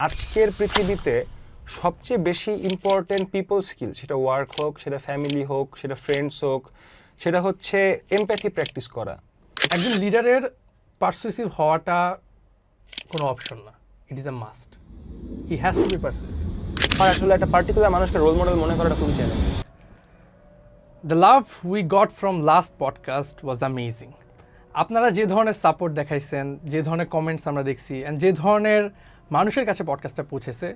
আজকের পৃথিবীতে সবচেয়ে বেশি ইম্পর্টেন্ট পিপল স্কিল, সেটা ওয়ার্ক হোক, সেটা ফ্যামিলি হোক, সেটা ফ্রেন্ডস হোক, সেটা হচ্ছে এমপ্যাথি প্র্যাকটিস করা। একজন লিডারের পারসুয়েসিভ হওয়াটা কোনো অপশন না, it is a must. He has to be persuasive. আর আসলে একটা পার্টিকুলার মানুষকে রোল মডেল মনে করাটা খুবই challenge. The love we got from last podcast was amazing. আপনারা যে ধরনের সাপোর্ট দেখাইছেন, যে ধরনের কমেন্টস আমরা দেখছি, অ্যান্ড যে ধরনের মানুষের কাছে পডকাস্টটা পৌঁছেছে,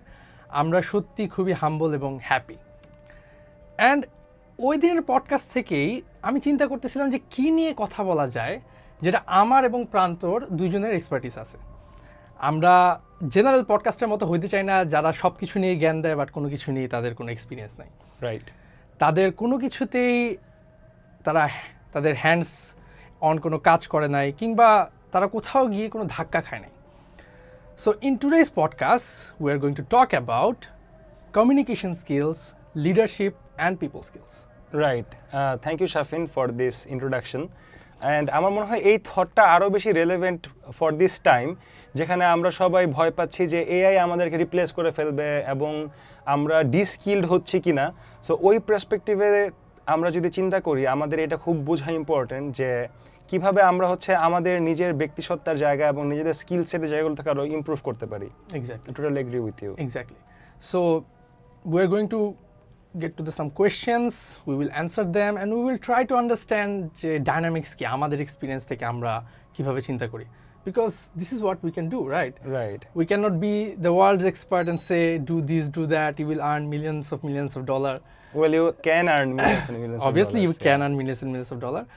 আমরা সত্যি খুবই হাম্বল এবং হ্যাপি। অ্যান্ড ওই দিনের পডকাস্ট থেকেই আমি চিন্তা করতেছিলাম যে কী নিয়ে কথা বলা যায়, যেটা আমার এবং প্রান্তর দুজনের এক্সপার্টিস আছে। আমরা জেনারেল পডকাস্টের মতো হইতে চাই না যারা সব কিছু নিয়ে জ্ঞান দেয় বাট কোনো কিছু নিয়ে তাদের কোনো এক্সপিরিয়েন্স নাই। রাইট। তাদের কোনো কিছুতেই তারা তাদের হ্যান্ডস অন কোনো কাজ করে নাই, কিংবা তারা কোথাও গিয়ে কোনো ধাক্কা খায় নাই। So in today's podcast we are going to talk about communication skills, leadership and people skills. Right, thank you Shafin for this introduction. And আমার মনে হয় এই থটটা আরও বেশি রেলেভেন্ট ফর দিস টাইম, যেখানে আমরা সবাই ভয় পাচ্ছি যে এআই আমাদেরকে রিপ্লেস করে ফেলবে এবং আমরা ডিস্কিল্ড হচ্ছি কি না। সো ওই পার্সপেক্টিভে আমরা যদি চিন্তা করি, আমাদের এটা খুব বোঝা ইম্পর্টেন্ট যে কিভাবে আমরা হচ্ছে আমাদের নিজের ব্যক্তিসত্তার জায়গা এবং নিজেদের স্কিল সেটের জায়গাগুলো থেকে আরও ইমপ্রুভ করতে পারি। Exactly. I totally agree with you. Exactly. So we are going to get to some questions, we will answer them, and we will try to understand যে dynamics কি, আমাদের এক্সপিরিয়েন্স থেকে আমরা কিভাবে চিন্তা করি, because this is what we can do, right? Right. We cannot be the world's expert and say do this, do that, you will earn millions of dollars. Well, you can earn millions and millions Obviously of you dollars, can yeah. earn millions of dollars,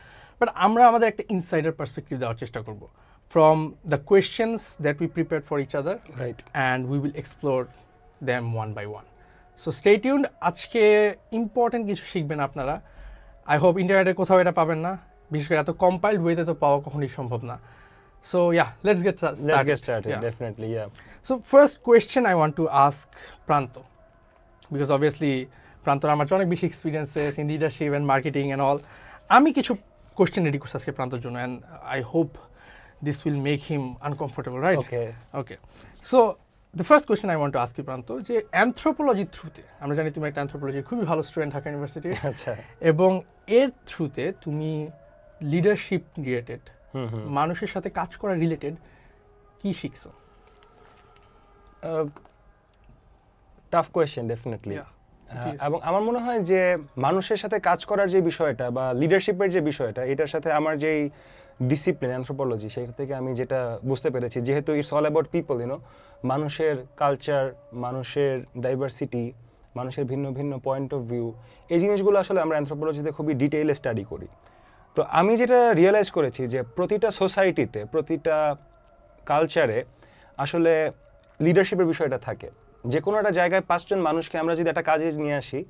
but আমরা আমাদের একটা insider perspective দেওয়ার চেষ্টা করব from the questions that we prepared for each other, Right. and we will explore them one by one. So stay tuned. আজকে important কিছু শিখবেন আপনারা। আই হোপ ইন্টারনেটে কোথাও এটা পাবেন না, বিশেষ করে এত কম্পাইলড ওয়েতে তো পাওয়া কখনোই সম্ভব না। So yeah, let's get started. Let's get started, Yeah. definitely, yeah. So first question I want to ask Pranto, because obviously প্রান্তর আমার অনেক বেশি experiences in leadership and marketing and all. আমি কিছু কোয়েশ্চেন রেডি করছি আজকে প্রান্তর জন্য, and I hope this will make him uncomfortable, right? Okay. Okay, so the first question I want to ask you Pranto, যে অ্যানথ্রোপোলজির থ্রুতে, আমরা জানি তুমি একটা অ্যানথ্রোপোলজির খুবই ভালো স্টুডেন্ট ঢাকা ইউনিভার্সিটি, আচ্ছা। এবং এর থ্রুতে তুমি লিডারশিপ রিলেটেড, মানুষের সাথে কাজ করা রিলেটেড কি শিখছো? Tough question, definitely. Yeah, it is. এবং আমার মনে হয় যে মানুষের সাথে কাজ করার যে বিষয়টা বা লিডারশিপের যে বিষয়টা, এটার সাথে আমার যেই ডিসিপ্লিন অ্যানথ্রোপোলজি, সেটা থেকে আমি যেটা বুঝতে পেরেছি, যেহেতু ইটস অল অ্যাবাউট পিপল, মানুষের কালচার, মানুষের ডাইভার্সিটি, মানুষের ভিন্ন ভিন্ন পয়েন্ট অফ ভিউ, এই জিনিসগুলো আসলে আমরা অ্যানথ্রোপোলজিতে খুবই ডিটেইলে স্টাডি করি। তো আমি যেটা রিয়েলাইজ করেছি যে প্রতিটা সোসাইটিতে, প্রতিটা কালচারে আসলে লিডারশিপের বিষয়টা থাকে। যে কোনো একটা জায়গায় 5 জন মানুষকে আমরা যদি একটা কাজে নিয়ে আসি,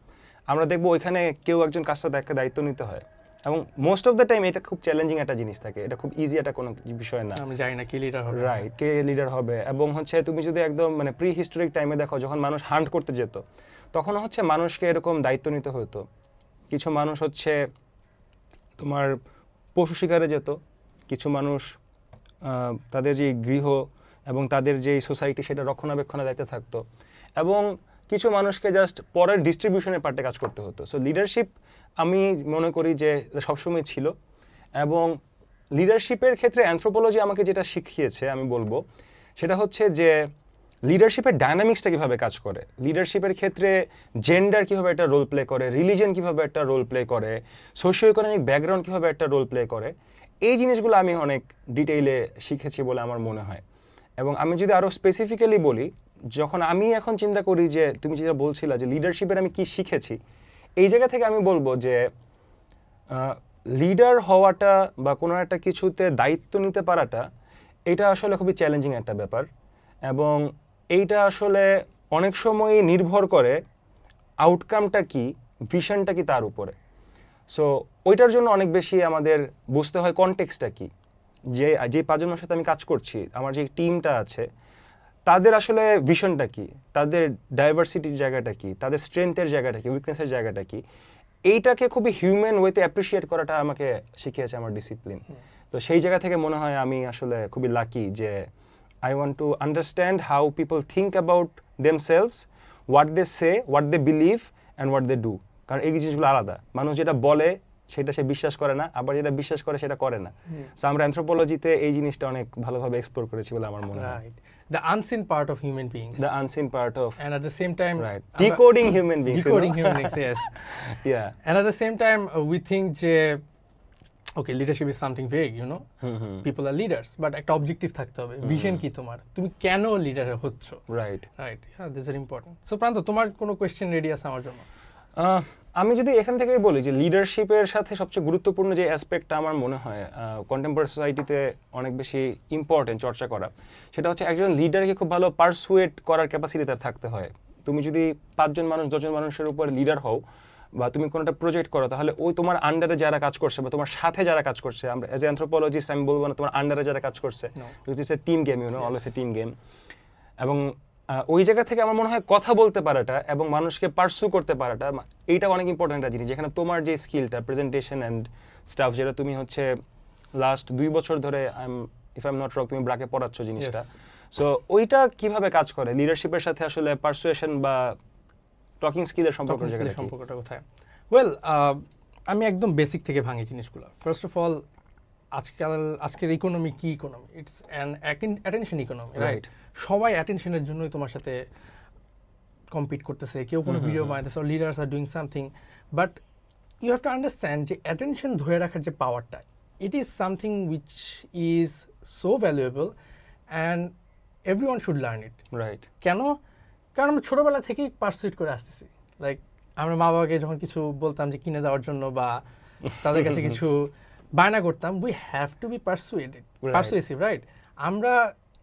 আমরা দেখবো ওইখানে কেউ একজন কাজটা একটা দায়িত্ব নিতে হয়, এবং মোস্ট অফ দ্য টাইম এটা খুব চ্যালেঞ্জিং একটা জিনিস থাকে, এটা খুব ইজি একটা কোনো বিষয় না। আমি জানি না কি লিডার হবে। রাইট, কে লিডার হবে। এবং হচ্ছে তুমি যদি একদম প্রি হিস্টোরিক টাইমে দেখো, যখন মানুষ হান্ট করতে যেত, তখন হচ্ছে মানুষকে এরকম দায়িত্ব নিতে হতো। কিছু মানুষ হচ্ছে তোমার পশু শিকারে যেত, কিছু মানুষ তাদের যে গৃহ এবং তাদের যে সোসাইটি, সেটা রক্ষণাবেক্ষণের দায়িত্বে থাকতো, এবং কিছু মানুষকে জাস্ট পরের ডিস্ট্রিবিউশনের পার্টে কাজ করতে হতো। সো লিডারশিপ আমি মনে করি যে সবসময় ছিল, এবং লিডারশিপের ক্ষেত্রে অ্যানথ্রোপোলজি আমাকে যেটা শিখিয়েছে আমি বলবো, সেটা হচ্ছে যে লিডারশিপের ডায়নামিক্সটা কীভাবে কাজ করে, লিডারশিপের ক্ষেত্রে জেন্ডার কীভাবে একটা রোল প্লে করে, রিলিজন কীভাবে একটা রোল প্লে করে, সোশিও ইকোনমিক ব্যাকগ্রাউন্ড কীভাবে একটা রোল প্লে করে, এই জিনিসগুলো আমি অনেক ডিটেইলে শিখেছি বলে আমার মনে হয়। এবং আমি যদি আরও স্পেসিফিক্যালি বলি, যখন আমি এখন চিন্তা করি যে তুমি যেটা বলছিলা যে লিডারশিপের আমি কি শিখেছি, এই জায়গা থেকে আমি বলবো যে লিডার হওয়াটা বা কোনো একটা কিছুতে দায়িত্ব নিতে পারাটা, এটা আসলে খুবই চ্যালেঞ্জিং একটা ব্যাপার, এবং এইটা আসলে অনেক সময়ই নির্ভর করে আউটকামটা কি, ভিশনটা কি তার উপরে। সো ওইটার জন্য অনেক বেশি আমাদের বুঝতে হয় কনটেক্সটটা কি, যে 5 জনের সাথে আমি কাজ করছি, আমার যে টিমটা আছে, তাদের আসলে ভিশনটা কি, তাদের ডাইভার্সিটির জায়গাটা কি, তাদের স্ট্রেংথের জায়গাটা কি, উইকনেসের জায়গাটা কি, এইটাকে খুবই হিউম্যান ওয়েতে অ্যাপ্রিসিয়েট করাটা আমাকে শিখিয়েছে আমার ডিসিপ্লিন। তো সেই জায়গা থেকে মনে হয় আমি আসলে খুবই লাকি যে I want to understand how people think about themselves, what they say, what they believe, and what they do. কারণ এই জিনিসগুলো আলাদা। মানুষ যেটা বলে সেটা সে বিশ্বাস করে না, আবার যেটা বিশ্বাস করে সেটা করে না। সো আমরা অ্যানথ্রোপোলজিতে এই জিনিসটা অনেক ভালোভাবে এক্সপ্লোর করেছি বলে আমার মনে হয়। Right. The unseen part of human beings. The unseen part of And at the same time, right decoding human beings. Decoding human beings, yes. Yeah. And at the same time, we think যে okay, leadership is something vague, you know. People are leaders, but একটা objective থাকতে হবে। Vision কি তোমার? তুমি কেন leader হচ্ছ? Right. Right. Yeah, this is important. So প্রান্ত, তোমার কোনো কোয়েশ্চেন রেডি আছে আমার জন্য? আমি যদি এখান থেকেই বলি যে লিডারশিপের সাথে সবচেয়ে গুরুত্বপূর্ণ যে অ্যাসপেক্টটা আমার মনে হয় কন্টেম্পোরারি সোসাইটিতে অনেক বেশি ইম্পর্টেন্ট চর্চা করা, সেটা হচ্ছে একজন লিডারকে খুব ভালো পারসুয়েট করার ক্যাপাসিটি তার থাকতে হয়। তুমি যদি 5জন মানুষ 10জন মানুষের উপর লিডার হও বা তুমি কোনো একটা প্রজেক্ট করো, তাহলে ওই তোমার আন্ডারে যারা কাজ করছে বা তোমার সাথে যারা কাজ করছে, আমরা এজ এ অ্যানথ্রোপোলজিস্ট আমি বলবো না তোমার আন্ডারে যারা কাজ করছে, it's a team game, always a team game. এবং ওই জায়গা থেকে আমার মনে হয় কথা বলতে পারাটা এবং মানুষকে পারসু করতে পারাটা, এইটা অনেক ইম্পর্টেন্ট একটা জিনিস, যেখানে তোমার যে স্কিলটা প্রেজেন্টেশন অ্যান্ড স্টাফ, যেটা তুমি হচ্ছে লাস্ট 2 বছর ধরে if I am not wrong তুমি ব্রাকে পড়াচ্ছ জিনিসটা, সো ওইটা কিভাবে কাজ করে লিডারশিপের সাথে আসলে পারসুয়েশন বা টকিং স্কিলের সম্পর্কটা কোথায়? ওয়েল, আমি একদম বেসিক থেকে ভাঙি জিনিসগুলো। ফার্স্ট অফ অল, আজকের ইকোনমি কি economy? It's an attention economy, right? সবাই অ্যাটেনশনের জন্যই তোমার সাথে কম্পিট করতেছে, কেউ কোনো ভিডিও বানাইতেছে, leaders are doing something, but you have to understand যে অ্যাটেনশন ধরে রাখার যে পাওয়ারটা, it is something which is so valuable and everyone should learn it. Right. কেন? কারণ আমরা ছোটোবেলা থেকেই পারসুইট করে আসতেছি। লাইক আমরা মা বাবাকে যখন কিছু বলতাম যে কিনে দেওয়ার জন্য বা তাদের কাছে কিছু বায়না করতাম, we have to be persuasive, right? আমরা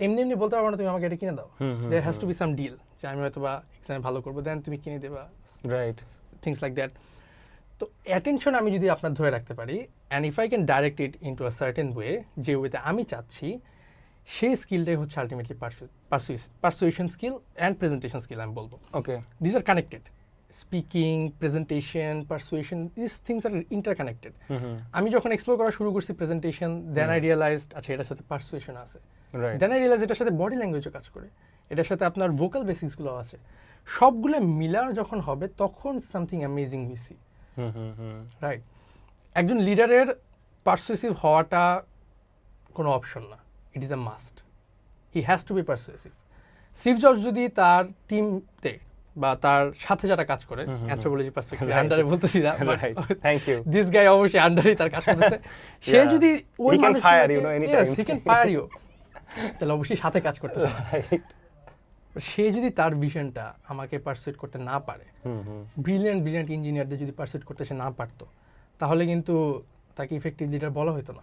এমনি এমনি বলতে পারবো না তুমি আমাকে এটা কিনে দাও, there has to be some deal, যে আমি হয়তো বা এক্সামে ভালো করবো, দেন তুমি কিনে দেবা, রাইট? Things like that. তো অ্যাটেনশন আমি যদি আপনার ধরে রাখতে পারি, and if I can direct it into a certain way, যে ওয়েতে আমি চাচ্ছি, সেই স্কিলটাই হচ্ছে ultimately persuasion skill and presentation skill আমি বলবো। Okay, this are connected. Speaking, presentation, persuasion, this things are interconnected. আমি যখন এক্সপ্লোর করা শুরু করছি প্রেজেন্টেশন, দেন আই রিয়েলাইজড আচ্ছা এটার সাথে পারসুয়েশন আছে, দেন আই রিয়েলাইজ এটার সাথে বডি ল্যাঙ্গুয়েজও কাজ করে, এটার সাথে আপনার ভোকাল বেসিক্সগুলো আছে, সবগুলো মিলার যখন হবে তখন something amazing we see, right? একজন লিডারের পারসুয়েসিভ হওয়াটা কোনো অপশন না, it is a must. He has to be persuasive. Steve Jobs যদি তার টিমতে বা তার সাথে যারা কাজ করে, অ্যানথ্রোপোলজি পার্সপেক্টিভে আন্ডারে বলতেছি না, থ্যাংক ইউ, দিস গাই অবশ্যই আন্ডারেই তার কাজ করতেছে, সে যদি ওই can fire you know any time, he can fire you, তাহলে অবশ্যই সাথে কাজ করতেছে না। সে যদি তার ভিশনটা আমাকে পারসুয়েট করতে না পারে, ব্রিলিয়ান্ট ইঞ্জিনিয়ারদের যদি পারসুয়েট করতে সে না পারতো, তাহলে কিন্তু তাকে ইফেক্টিভ লিডার বলা হতো না,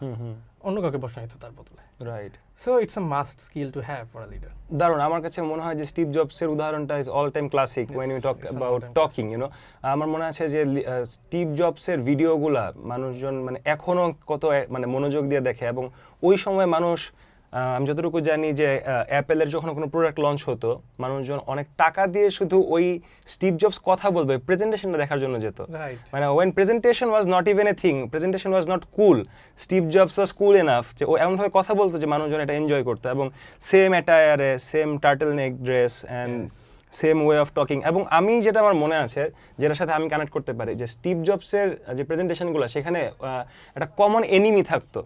অন্য কাউকে বসানো হতো তার বদলে, right? So it's a must skill to have for a leader. দারুণ। আমার কাছে মনে হয় যে স্টিভ জবসের উদাহরণটা is all time classic when you talk about talking, you know. আমার মনে আছে যে স্টিভ জবসের ভিডিওগুলা মানুষজন মানে এখনো কত মানে মনোযোগ দিয়ে দেখে, এবং ওই সময় মানুষ, আমি যতটুকু জানি যে অ্যাপেলের যখন কোনো প্রোডাক্ট লঞ্চ হতো, মানুষজন অনেক টাকা দিয়ে শুধু ওই স্টিভ জবস কথা বলবে প্রেজেন্টেশনটা দেখার জন্য যেত। মানে when presentation was not even a thing, presentation was not cool, Steve Jobs was cool enough যে ও এমনভাবে কথা বলতো যে মানুষজন এটা এনজয় করতো, এবং সেম অ্যাটায়ারে, same turtle neck dress and same way of talking. এবং আমি যেটা আমার মনে আছে, যেটার সাথে আমি কানেক্ট করতে পারি, যে স্টিভ জবসের যে প্রেজেন্টেশনগুলো, সেখানে একটা কমন এনিমি থাকতো,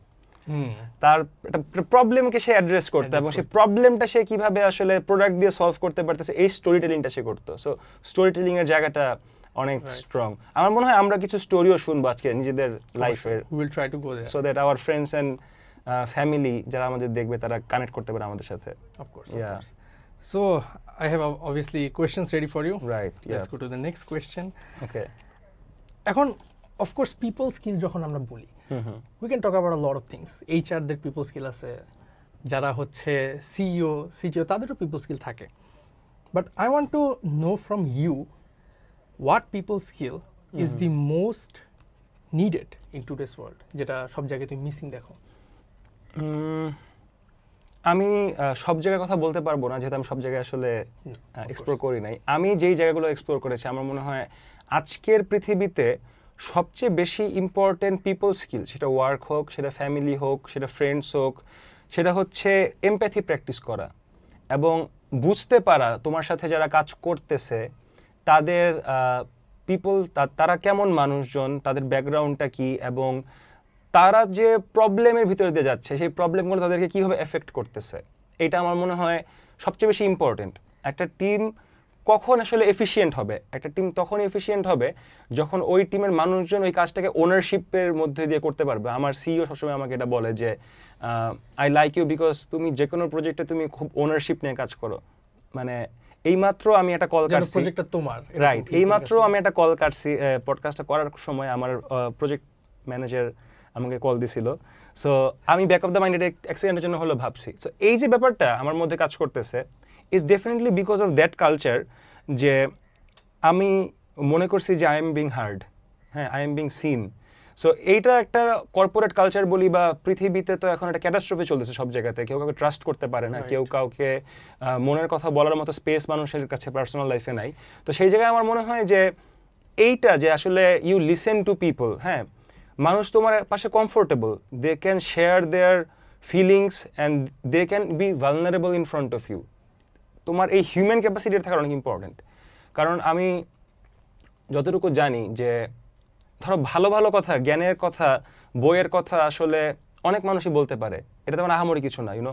তার একটা প্রবলেমকে সে অ্যাড্রেস করতো, এবং সেই প্রবলেমটা সে কিভাবে আসলে প্রোডাক্ট দিয়ে সলভ করতে পারতেছে, এই স্টোরি টেলিংটা সে করতো। সো স্টোরি টেলিং এর জায়গাটা অনেক স্ট্রং। আমার মনে হয় আমরা কিছু স্টোরিও শুনবো আজকে নিজেদের লাইফের, so that our friends and family যারা আমাদের দেখবে তারা কানেক্ট করতে পারে আমাদের সাথে। Of course. So I have obviously questions ready for you. Right. Let's go to the next question. Okay. এখন of course people skill যখন আমরা বলি, we can talk about a lot of things. HR there people skill আছে, যারা হচ্ছে CEO, CTO তাদেরও people skill থাকে, but I want to know from you what people skill is the most needed in today's world, যেটা সব জায়গায় তুমি missing দেখো। আমি সব জায়গার কথা বলতে পারবো না, যেহেতু আমি সব জায়গায় আসলে এক্সপ্লোর করি নাই। আমি যেই জায়গাগুলো এক্সপ্লোর করেছি, আমার মনে হয় আজকের পৃথিবীতে সবচেয়ে বেশি ইম্পর্টেন্ট পিপল স্কিল, সেটা ওয়ার্ক হোক, সেটা ফ্যামিলি হোক, সেটা ফ্রেন্ডস হোক, সেটা হচ্ছে এমপ্যাথি প্র্যাকটিস করা এবং বুঝতে পারা তোমার সাথে যারা কাজ করতেছে তাদের পিপল তারা কেমন মানুষজন, তাদের ব্যাকগ্রাউন্ডটা কি, এবং তারা যে প্রবলেমের ভিতরে দিয়ে যাচ্ছে সেই প্রবলেমগুলো তাদেরকে কীভাবে এফেক্ট করতেছে। এটা আমার মনে হয় সবচেয়ে বেশি ইম্পর্টেন্ট। একটা টিম কখন আসলে এফিশিয়েন্ট হবে, একটা টিম তখন এফিশিয়েন্ট হবে যখন ওই টিমের মানুষজন ওই কাজটাকে ওনারশিপের মধ্যে দিয়ে করতে পারবে। আমার সিইও সবসময় আমাকে এটা বলে যে আই লাইক ইউ বিকজ তুমি যে কোনো প্রজেক্টে তুমি খুব ওনারশিপ নিয়ে কাজ করো। মানে এইমাত্র আমি একটা কল কাটছি, প্রজেক্টটা তোমার, রাইট, এইমাত্র আমি একটা কল কাটছি পডকাস্টটা করার সময় আমার প্রজেক্ট ম্যানেজার আমাকে কল দিছিল। সো আমি ব্যাক অফ দ্য মাইন্ডেড অ্যাক্সিডেন্টের জন্য হলো ভাবছি। সো এই যে ব্যাপারটা আমার মধ্যে কাজ করতেছে is definitely because of that culture, যে আমি মনে করছি যে আই এম বিং হার্ড, হ্যাঁ, I am being scene. So এইটা একটা কর্পোরেট কালচার বলি বা পৃথিবীতে তো এখন একটা ক্যাটাস্ট্রফি চলতেছে সব জায়গাতে, কেউ কাউকে ট্রাস্ট করতে পারে না, কেউ কাউকে মনের কথা বলার মতো স্পেস মানুষের কাছে পার্সোনাল লাইফে নাই। তো সেই জায়গায় আমার মনে হয় যে এইটা যে আসলে ইউ লিসেন টু পিপল, হ্যাঁ, মানুষ তোমার পাশে comfortable, they can share their feelings and they can be vulnerable in front of you. তোমার এই হিউম্যান ক্যাপাসিটিটা থাকা অনেক ইম্পর্টেন্ট। কারণ আমি যতটুকু জানি যে ধরো ভালো ভালো কথা, জ্ঞানের কথা, বইয়ের কথা আসলে অনেক মানুষই বলতে পারে, এটা তেমন আহামরি কিছু না। ইউনো,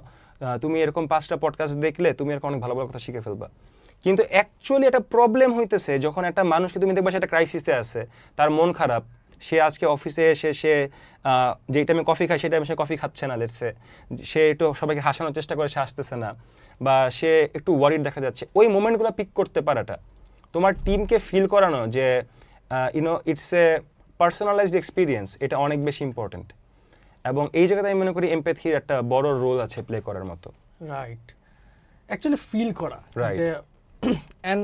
তুমি এরকম 5টা পডকাস্ট দেখলে তুমি এরকম অনেক ভালো ভালো কথা শিখে ফেলবা। কিন্তু অ্যাকচুয়ালি একটা প্রবলেম হইতেছে যখন একটা মানুষকে তুমি দেখবা সেটা ক্রাইসিসে আছে, তার মন খারাপ, সে আজকে অফিসে এসে সে যেই টাইমে কফি খায় সেই টাইমে সে কফি খাচ্ছে না, লেটসে সে একটু সবাইকে হাসানোর চেষ্টা করে, সে আসতেছে না, বা সে একটু ওয়ারিড দেখা যাচ্ছে, ওই মোমেন্টগুলো পিক করতে পারাটা, তোমার টিমকে ফিল করানো যে YONO it's a personalised experience, এটা অনেক বেশি ইম্পর্টেন্ট। এবং এই জায়গাতে আমি মনে করি এমপ্যাথির একটা বড় রোল আছে প্লে করার মতো। রাইট, অ্যাকচুয়ালি ফিল করা, Right. যে অ্যান্ড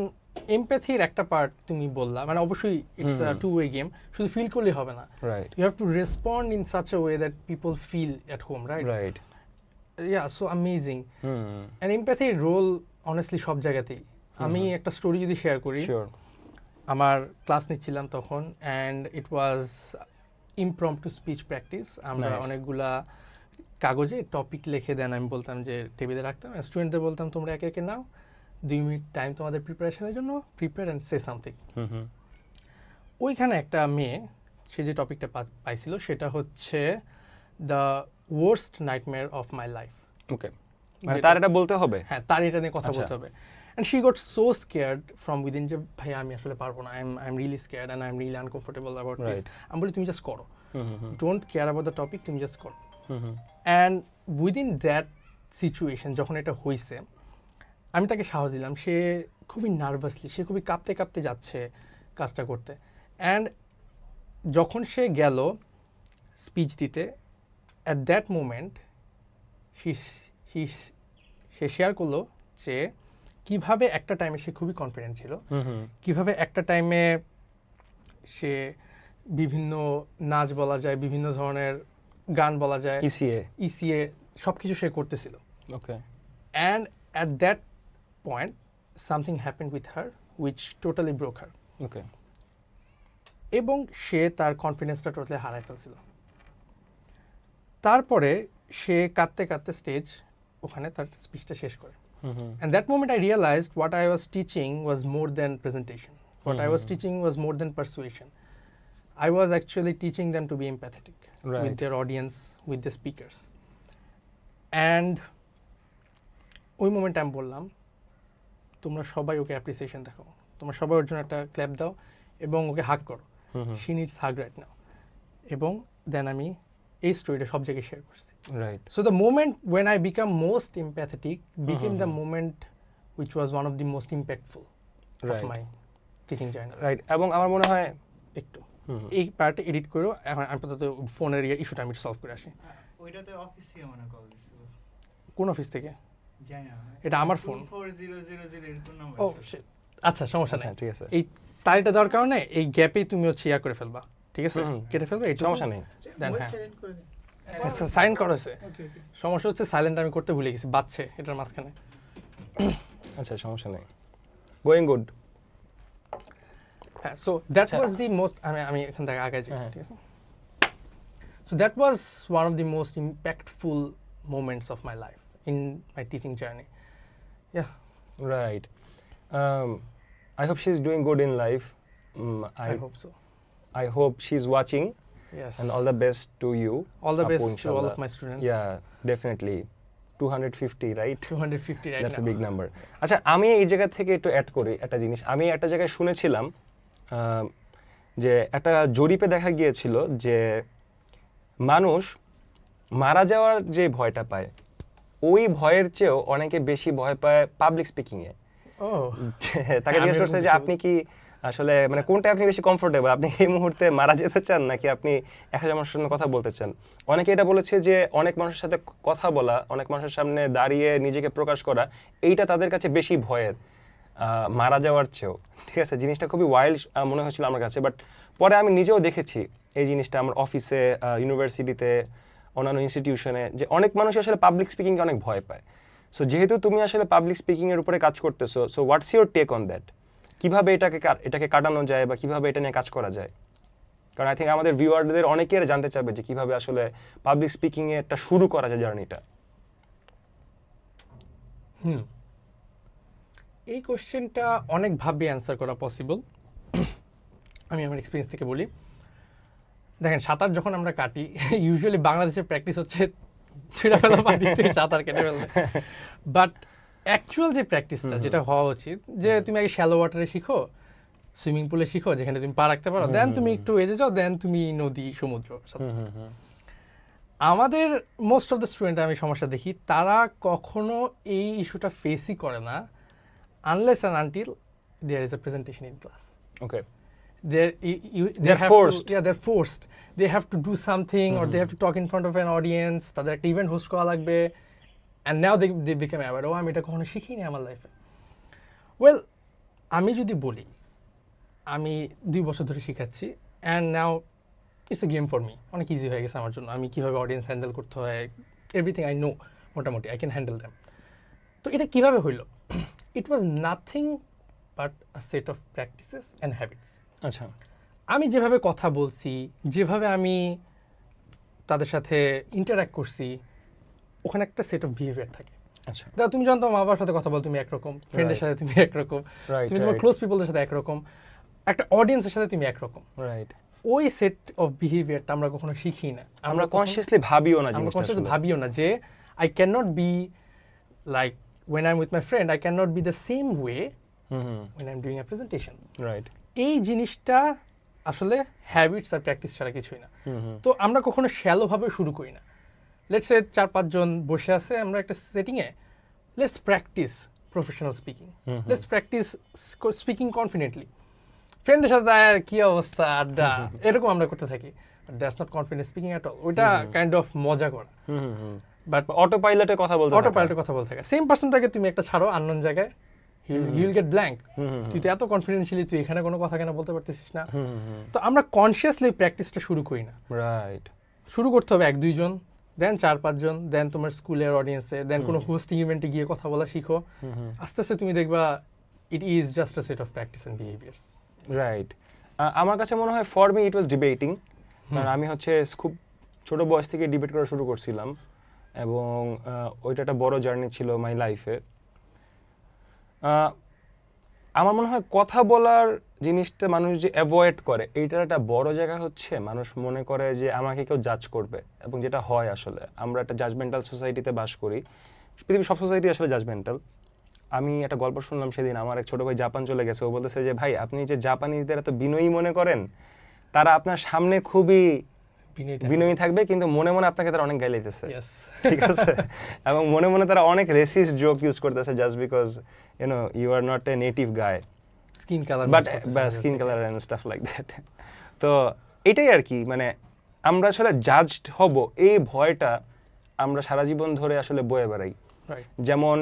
এমপ্যাথির একটা পার্ট তুমি বললা, মানে অবশ্যই it's a two way game, শুধু ফিল করলে হবে না, right, you have to respond in such a way that people feel at home, right? Right, Yeah, so amazing. And empathy role honestly সব জায়গাতেই। আমি একটা স্টোরি যদি শেয়ার করি, শিওর, আমার ক্লাস নিচ্ছিলাম তখন, and it was impromptu speech practice. আমরা Nice. অনেকগুলা কাগজে টপিক লিখে দেন, আমি বলতাম যে টেবিলে রাখতাম, স্টুডেন্টদের বলতাম তোমরা একে একে নাও, 2 মিনিট টাইম তোমাদের প্রিপারেশনের জন্য, প্রিপেয়ার অ্যান্ড সে সামথিং। ওইখানে একটা মেয়ে, সে যে টপিকটা পাইছিল সেটা হচ্ছে the worst nightmare of my life. Okay, মানে তার এটা বলতে হবে। হ্যাঁ, তার এটা নিয়ে কথা আচ্ছা। বলতে হবে। And she got so scared from within, যে ভাই আমি আসলে পারবো না, I am really scared and I am really uncomfortable about this. Right. আমি বলি তুমি জাস্ট করো, don't care about the topic, তুমি জাস্ট করো। অ্যান্ড উইদিন দ্যাট সিচুয়েশন যখন এটা হয়েছে, আমি তাকে সাহস দিলাম। সে খুবই নার্ভাসলি, সে খুবই কাঁপতে কাঁপতে যাচ্ছে কাজটা করতে। অ্যান্ড যখন সে গেল স্পিচ দিতে, at that moment say share করলো যে কিভাবে একটা টাইমে সে খুবই কনফিডেন্ট ছিল, কিভাবে একটা টাইমে সে বিভিন্ন নাচ বলা যায়, বিভিন্ন ধরনের গান বলা যায়, ইসিএ সব কিছু সে করতেছিল। Okay, and at that point something happened with her which totally broke her. Okay, এবং সে তার কনফিডেন্সটা টোটালি হারাই ফেলছিল। তারপরে সে কাঁদতে কাঁদতে স্টেজ ওখানে তার স্পিচটা শেষ করে। And that moment I realized what I was teaching was more than presentation. What I was teaching was more than persuasion. I was actually teaching them to be empathetic with Right. their audience, with the speakers. And ওই মোমেন্টে আমি বললাম, তোমরা সবাই ওকে appreciation দেখো, তোমরা সবাই ওর জন্য একটা ক্ল্যাপ দাও এবং ওকে হাগ করো। She needs hug right now. এবং দেন আমি এই স্টোরিটা সব জায়গায় শেয়ার করছি। Right, So the moment when I become most empathetic became the moment which was one of the most impactful of Right. my teaching journey. Right. এবং আমার মনে হয় একটু এই পার্টে এডিট করো, এখন আপাতত ফোনের ইস্যুটা আমি সলভ করে আসি। ওইটাতে অফিস থেকে মনে কল দিছিল, কোন অফিস থেকে? জানি না, এটা আমার ফোন। 24000 এরকম নাম্বার। ও shit. আচ্ছা, সমস্যা আচ্ছা, নেই। ঠিক আছে, এই তালিটা দেওয়ার কারণে এই গ্যাপেই তুমি হচ্ছে ইয়া করে ফেলবা, ঠিক আছে? কেটে ফেলবে, এই সমস্যা নেই। দেন হ্যাঁ, সাইলেন্ট করে দেন। সাইন করা হয়েছে। ওকে ওকে। সমস্যা হচ্ছে সাইলেন্ট আমি করতে ভুলে গেছি, বাজছে এটার মাঝখানে। আচ্ছা, সমস্যা নেই, গোয়িং গুড। হ্যাঁ, সো দ্যাট আচ্ছা। ওয়াজ দি মোস্ট, আমি এখান থেকে আগে যাই, হ্যাঁ। ঠিক আছে? So that was one of the most impactful moments of my life in my teaching journey. Yeah. Right. I hope she's doing good in life. I hope so. I hope she's watching, Yes. and all the best to you. All the Apu, best to all inshallah. of my students. Yeah, definitely. 250, right? 250 right That's now. a big number. আচ্ছা, আমি এই জায়গা থেকে একটু add করি একটা জিনিস। আমি একটা জায়গায় শুনেছিলাম যে একটা জরিপে দেখা গিয়েছিল যে মানুষ মারা যাওয়ার যে ভয়টা পায়, ওই ভয়ের চেয়েও অনেকে বেশি ভয় পায় পাবলিক স্পিকিংয়ে। Oh. তাকে আমি জিজ্ঞেস করছে এরকম যে কিছু- আপনি কি আসলে মানে কোনটা আপনি বেশি কমফোর্টেবল, আপনি এই মুহূর্তে মারা যেতে চান নাকি আপনি 1000 মানুষের সামনে কথা বলতে চান? অনেকে এটা বলেছে যে অনেক মানুষের সাথে কথা বলা, অনেক মানুষের সামনে দাঁড়িয়ে নিজেকে প্রকাশ করা, এইটা তাদের কাছে বেশি ভয়ের মারা যাওয়ার চেয়েও। ঠিক আছে, জিনিসটা খুবই ওয়াইল্ড মনে হয়েছিল আমার কাছে, বাট পরে আমি নিজেও দেখেছি এই জিনিসটা আমার অফিসে, ইউনিভার্সিটিতে, অন্যান্য ইনস্টিটিউশনে, যে অনেক মানুষ আসলে পাবলিক স্পিকিংকে অনেক ভয় পায়। সো যেহেতু তুমি আসলে পাবলিক স্পিকিংয়ের উপরে কাজ করতেছো, so what's your take on that? কিভাবে এটাকে কাটানো যায় বা কিভাবে এটা নিয়ে কাজ করা যায়? কারণ আই থিঙ্ক আমাদের ভিউয়ারদের অনেকেই জানতে চাবে যে কিভাবে আসলে পাবলিক স্পিকিংয়ে একটা শুরু করা যায় জার্নিটা। এই কোশ্চেনটা অনেকভাবে অ্যান্সার করা পসিবল। আমি আমার এক্সপিরিয়েন্স থেকে বলি। দেখেন, সাঁতার যখন আমরা কাটি, ইউজুয়ালি বাংলাদেশের প্র্যাকটিস হচ্ছে ছুঁড়া ফেলা পানিতে সাঁতার কেটে ফেলবে। বাট অ্যাকচুয়াল যে প্র্যাকটিসটা যেটা হওয়া উচিত, যে তুমি আগে শ্যালো ওয়াটারে শিখো, সুইমিং পুলে শিখো যেখানে তুমি পা রাখতে পারো, দেন তুমি একটু এজে যাও, দেন তুমি নদী, সমুদ্র। আমাদের মোস্ট অফ দ্য স্টুডেন্ট আমি সমস্যা দেখি, তারা কখনো এই ইস্যুটা ফেসই করে না unless and until there is a presentation in class. Okay, They're forced. They're forced. They have to do something or they have to talk in front of an audience. তাদের একটা ইভেন্ট হোস্ট করা লাগবে, and now they become aware, ও আমি এটা কখনো শিখিনি আমার লাইফে। ওয়েল, আমি যদি বলি আমি 2 বছর ধরে শিখাচ্ছি, and now it's a game for me, অনেক ইজি হয়ে গেছে আমার জন্য। আমি কীভাবে অডিয়েন্স হ্যান্ডেল করতে হয়, এভরিথিং আই নো, মোটামুটি আই ক্যান হ্যান্ডেল দ্যাম। তো এটা কীভাবে হইল? It was nothing but a set of practices and habits. আচ্ছা, আমি যেভাবে কথা বলছি, যেভাবে আমি তাদের সাথে ইন্টারাক্ট করছি, ওখানে একটা সেট অফ বিহেভিয়ার থাকে। আচ্ছা, দেখো, তুমি যখন তোমার মা বাবার সাথে কথা বল, তুমি একরকম, ফ্রেন্ডের Right. সাথে তুমি একরকম, Right, তুমি তোমার right. ক্লোজ পিপলদের সাথে একরকম, একটা অডিয়েন্সের সাথে তুমি একরকম। রাইট। ওই সেট অফ বিহেভিয়ারটা আমরা কখনো শিখি না। আমরা কনসিয়াসলি ভাবিও না আমরা জিনিসটা কনসিয়াসলি আসলে। ভাবিও না যে I cannot not be like when I'm with my friend, I cannot be the same way when I'm doing a presentation. Right. এই জিনিসটা আসলে হ্যাবিটস আর প্র্যাকটিস ছাড়া কিছুই না। তো আমরা কখনো শ্যালোভাবে শুরু করি না। লেটস সে 4-5 জন বসে আছে আমরা একটা সেটিংয়ে, let's practice professional speaking, let's practice speaking confidently. ফ্রেন্ডের সাথে কি অবস্থা, আড্ডা, এরকম আমরা করতে থাকি। That's not confident speaking at all. ওইটা কাইন্ড অফ মজা করা। বাট অটো পাইলটে কথা বলতে অটো পাইলটের কথা বলতে থাকে। সেম পার্সনটাকে তুমি একটা ছাড়ো আননোন জায়গায়, হিউল গেট ব্ল্যাঙ্ক। তুই তো এত কনফিডেন্সিয়ালি তুই এখানে কোনো কথা কেন বলতে পারতেছিস না। তো আমরা কনসিয়াসলি প্র্যাকটিসটা শুরু করি না। রাইট। শুরু করতে হবে 1-2 জন, দেন 4-5 জন, দেন তোমার স্কুলের অডিয়েন্সে, দেন কোনো হোস্টিং ইভেন্টে গিয়ে কথা বলা শিখো। আস্তে আস্তে তুমি দেখবা it is just a set of practice and behaviours. Right. আমার কাছে মনে হয় for me it was debating. কারণ আমি হচ্ছে খুব ছোট বয়স থেকে ডিবেট করা শুরু করছিলাম, এবং ওইটা একটা বড় জার্নি ছিল মাই লাইফে। আমার মনে হয় কথা বলার জিনিসটা মানুষ যে অ্যাভয়েড করে, এইটার একটা বড় জায়গা হচ্ছে মানুষ মনে করে যে আমাকে কেউ জাজ করবে, এবং যেটা হয় আসলে আমরা একটা জাজমেন্টাল সোসাইটিতে বাস করি। পৃথিবীর সব সোসাইটি আসলে জাজমেন্টাল। আমি একটা গল্প শুনলাম সেদিন, আমার এক ছোট ভাই জাপান চলে গেছে, ও বলতেছে যে ভাই আপনি যে জাপানিদের এত বিনয়ী মনে করেন, তারা আপনার সামনে খুবই বিনয়ী থাকবে, কিন্তু মনে মনে আপনাকে তারা অনেক গাইলাইতেছে। ঠিক আছে, এবং মনে মনে তারা অনেক রেসিস্ট জোক ইউজ করতেছে just because you are not a native guy, skin colour, but skin colour and stuff like that. তো এটাই আর কি, মানে আমরা আসলে জাজড হব, এই ভয়টা আমরা সারা জীবন ধরে আসলে বয়ে বেড়াই। যেমন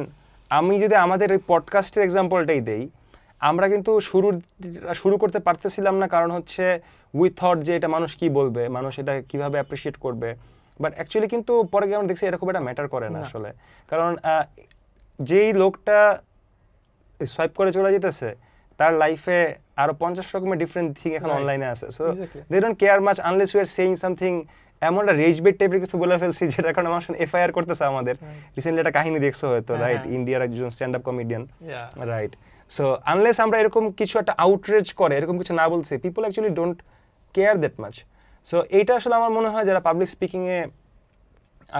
আমি যদি আমাদের এই পডকাস্টের এক্সাম্পলটাই দেই, আমরা কিন্তু শুরু করতে পারতেছিলাম না, কারণ হচ্ছে উই থট যে এটা মানুষ কি বলবে, মানুষ এটা কিভাবে অ্যাপ্রিসিয়েট করবে। বাট অ্যাকচুয়ালি কিন্তু পরে গিয়ে আমরা দেখছি এটা খুব একটা ম্যাটার করে না আসলে, কারণ যেই লোকটা সোয়াইপ করে চলে যেতেছে তার লাইফে আরো 50 রকমের ডিফারেন্ট থিং এখন অনলাইনে আছে। So they don't care much unless we are saying something এমন একটা রেজ বেট টাইপের কিছু বলে ফেলছি যেটা কারণে আমার এফআইআর করতেছে আমাদের। রিসেন্টলি একটা কাহিনী দেখছো হয়তো, রাইট? ইন্ডিয়ার একজন stand up comedian, right? So unless আমরা এরকম কিছু একটা আউটরেজ করে এরকম কিছু না বলছি, people actually don't care that much. So এইটা আসলে আমার মনে হয় যারা পাবলিক স্পিকিংয়ে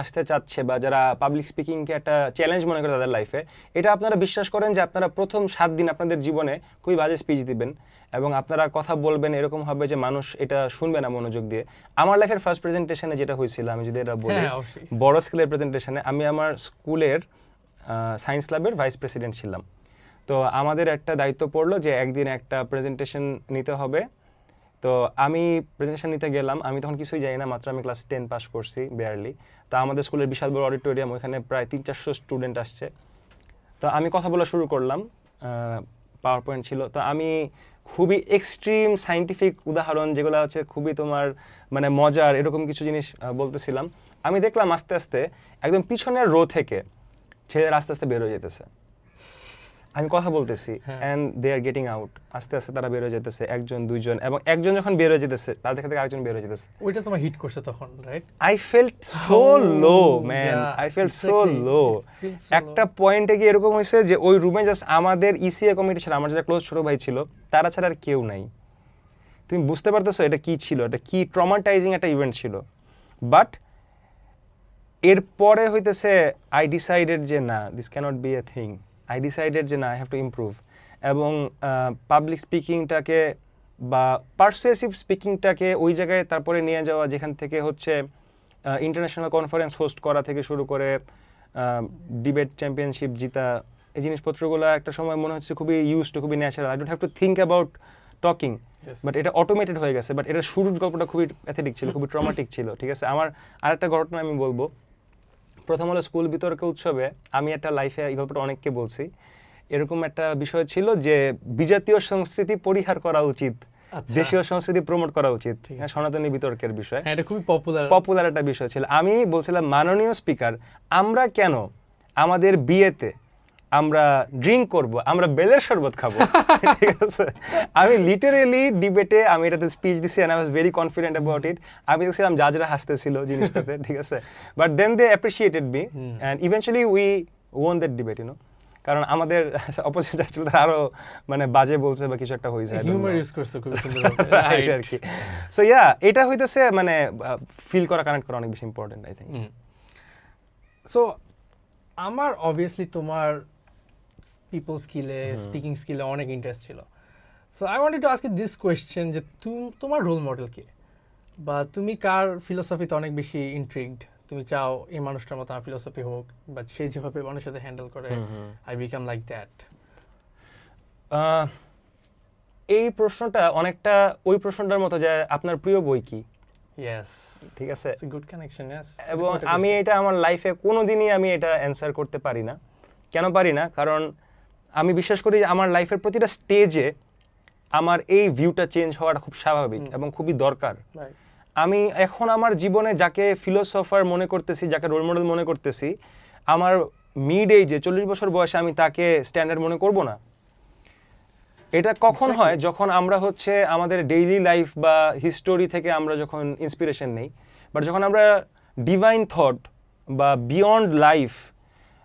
আসতে চাচ্ছে বা যারা পাবলিক স্পিকিংকে একটা চ্যালেঞ্জ মনে করে তাদের লাইফে, এটা আপনারা বিশ্বাস করেন যে আপনারা প্রথম 7 দিন আপনাদের জীবনে খুবই বাজে স্পিচ দিবেন এবং আপনারা কথা বলবেন এরকম হবে যে মানুষ এটা শুনবে না মনোযোগ দিয়ে। আমার লাইফের ফার্স্ট প্রেজেন্টেশনে যেটা হয়েছিল, আমি যদি এটা বলি, বড় স্কেলের প্রেজেন্টেশনে, আমি আমার স্কুলের সায়েন্স ল্যাবের ভাইস প্রেসিডেন্ট ছিলাম। তো আমাদের একটা দায়িত্ব পড়লো যে একদিন একটা প্রেজেন্টেশন নিতে হবে। তো আমি প্রেজেন্টেশন নিতে গেলাম, আমি তখন কিছুই জানি না, মাত্র আমি ক্লাস 10 পাস করছি বেয়ারলি। তো আমাদের স্কুলের বিশাল বড় অডিটোরিয়াম, ওইখানে প্রায় 300-400 স্টুডেন্ট আসছে। তো আমি কথা বলা শুরু করলাম, পাওয়ার পয়েন্ট ছিল। তো আমি খুবই এক্সট্রিম সায়েন্টিফিক উদাহরণ যেগুলো হচ্ছে খুবই তোমার মানে মজার এরকম কিছু জিনিস বলতেছিলাম। আমি দেখলাম আস্তে আস্তে একদম পিছনের রো থেকে ছেলেরা আস্তে আস্তে বের হয়ে যেতেছে। আমি কথা বলতেছি and they are getting out, আস্তে আস্তে তারা বের হয়ে যেতেছে, একজন দুইজন, এবং একজন যখন বের হয়ে যেতেছে তাদের থেকে আরেকজন বের হয়ে যেতেছে। ওইটা তোমার হিট করছে তখন, right? I felt so low man, I felt so লো। একটা পয়েন্টে গিয়ে এরকম হয়েছে যে ওই রুমে জাস্ট আমাদের ইসিএ কমিটি ছাড়া, আমার যারা ক্লোজ ছোট ভাই ছিল তারা ছাড়া আর কেউ নাই। তুমি বুঝতে পারতেছো এটা কি ছিল, এটা কি ট্রমাটাইজিং একটা ইভেন্ট ছিল। বাট এরপরে হইতেছে আই ডিসাইডেড যে না, this can't be a thing. I decided যে না, আই হ্যাভ টু ইমপ্রুভ। এবং পাবলিক স্পিকিংটাকে বা পারসুয়েসিভ স্পিকিংটাকে ওই জায়গায় তারপরে নিয়ে যাওয়া যেখান থেকে হচ্ছে ইন্টারন্যাশনাল কনফারেন্স হোস্ট করা থেকে শুরু করে ডিবেট চ্যাম্পিয়নশিপ জিতা, এই জিনিসপত্রগুলো একটা সময় মনে হচ্ছে খুবই ইউজ টু, খুবই natural. I don't have to think about talking, but এটা অটোমেটেড হয়ে গেছে। বাট এটা শুরুর গল্পটা খুবই প্যাথেটিক ছিল, খুবই ট্রমাটিক ছিল, ঠিক আছে? আমার আরেকটা ঘটনা আমি বলবো। প্রথম হলো স্কুল বিতর্ক উৎসবে আমি একটা লাইফে এই গল্পটা অনেককে বলছি, এরকম একটা বিষয় ছিল যে বিজাতীয় সংস্কৃতি পরিহার করা উচিত, দেশীয় সংস্কৃতি প্রমোট করা উচিত, সনাতনী বিতর্কের বিষয়। এটা খুবই পপুলার একটা বিষয় ছিল। আমি বলছিলাম, মাননীয় স্পিকার, আমরা কেন আমাদের বিয়েতে আমরা ড্রিঙ্ক করব, আমরা বেলের শরবত খাবো? ঠিক আছে, আমি লিটারেলি ডিবেটে আমি এটাতে স্পিচ দিছি and I was very confident about it. আমি দেখছিলাম জাজরা হাসতেছিল জিনিসটাতে, ঠিক আছে? But then they appreciated me and eventually we won that debate, you know. কারণ আমাদের অপোজিট যারা ছিল তারা আরো মানে বাজে বলছে বা কিছু একটা হয়ে যায়, হিউমার ইউজ করছে খুব সুন্দর আর কি। সো ইয়া, এটা হইতেছে মানে ফিল করা, কানেক্ট করা অনেক বেশি ইম্পর্টেন্ট, আই থিংক। সো আমার অবভিয়াসলি তোমার পিপল স্কিলে, স্পিকিং স্কিলে অনেক ইন্টারেস্ট ছিল। So I wanted to ask you this question যে তোমার রোল মডেল কে, বা তুমি কার ফিলোসফিতে অনেক বেশি ইন্ট্রিগড? তুমি চাও এই মানুষটার মতো আমার ফিলোসফি হোক, বা সে যেভাবে মানুষের সাথে হ্যান্ডেল করে আই বিকাম লাইক দ্যাট। এই প্রশ্নটা অনেকটা ওই প্রশ্নটার মতো যে আপনার প্রিয় বই কি? ইয়েস, ঠিক আছে, it's a good connection. Yes, এবং আমি এটা আমার লাইফে কোনোদিনই আমি এটা অ্যানসার করতে পারি না। কেন পারি না? কারণ আমি বিশ্বাস করি যে আমার লাইফের প্রতিটা স্টেজে আমার এই ভিউটা চেঞ্জ হওয়াটা খুব স্বাভাবিক এবং খুবই দরকার। আমি এখন আমার জীবনে যাকে ফিলোসফার মনে করতেছি, যাকে রোল মডেল মনে করতেছি, আমার মিড এজে 40 বছর বয়সে আমি তাকে স্ট্যান্ডার্ড মনে করব না। এটা কখন হয়? যখন আমরা হচ্ছে আমাদের ডেইলি লাইফ বা হিস্টোরি থেকে আমরা যখন ইন্সপিরেশন নেই, বাট যখন আমরা ডিভাইন থট বা বিয়ন্ড লাইফ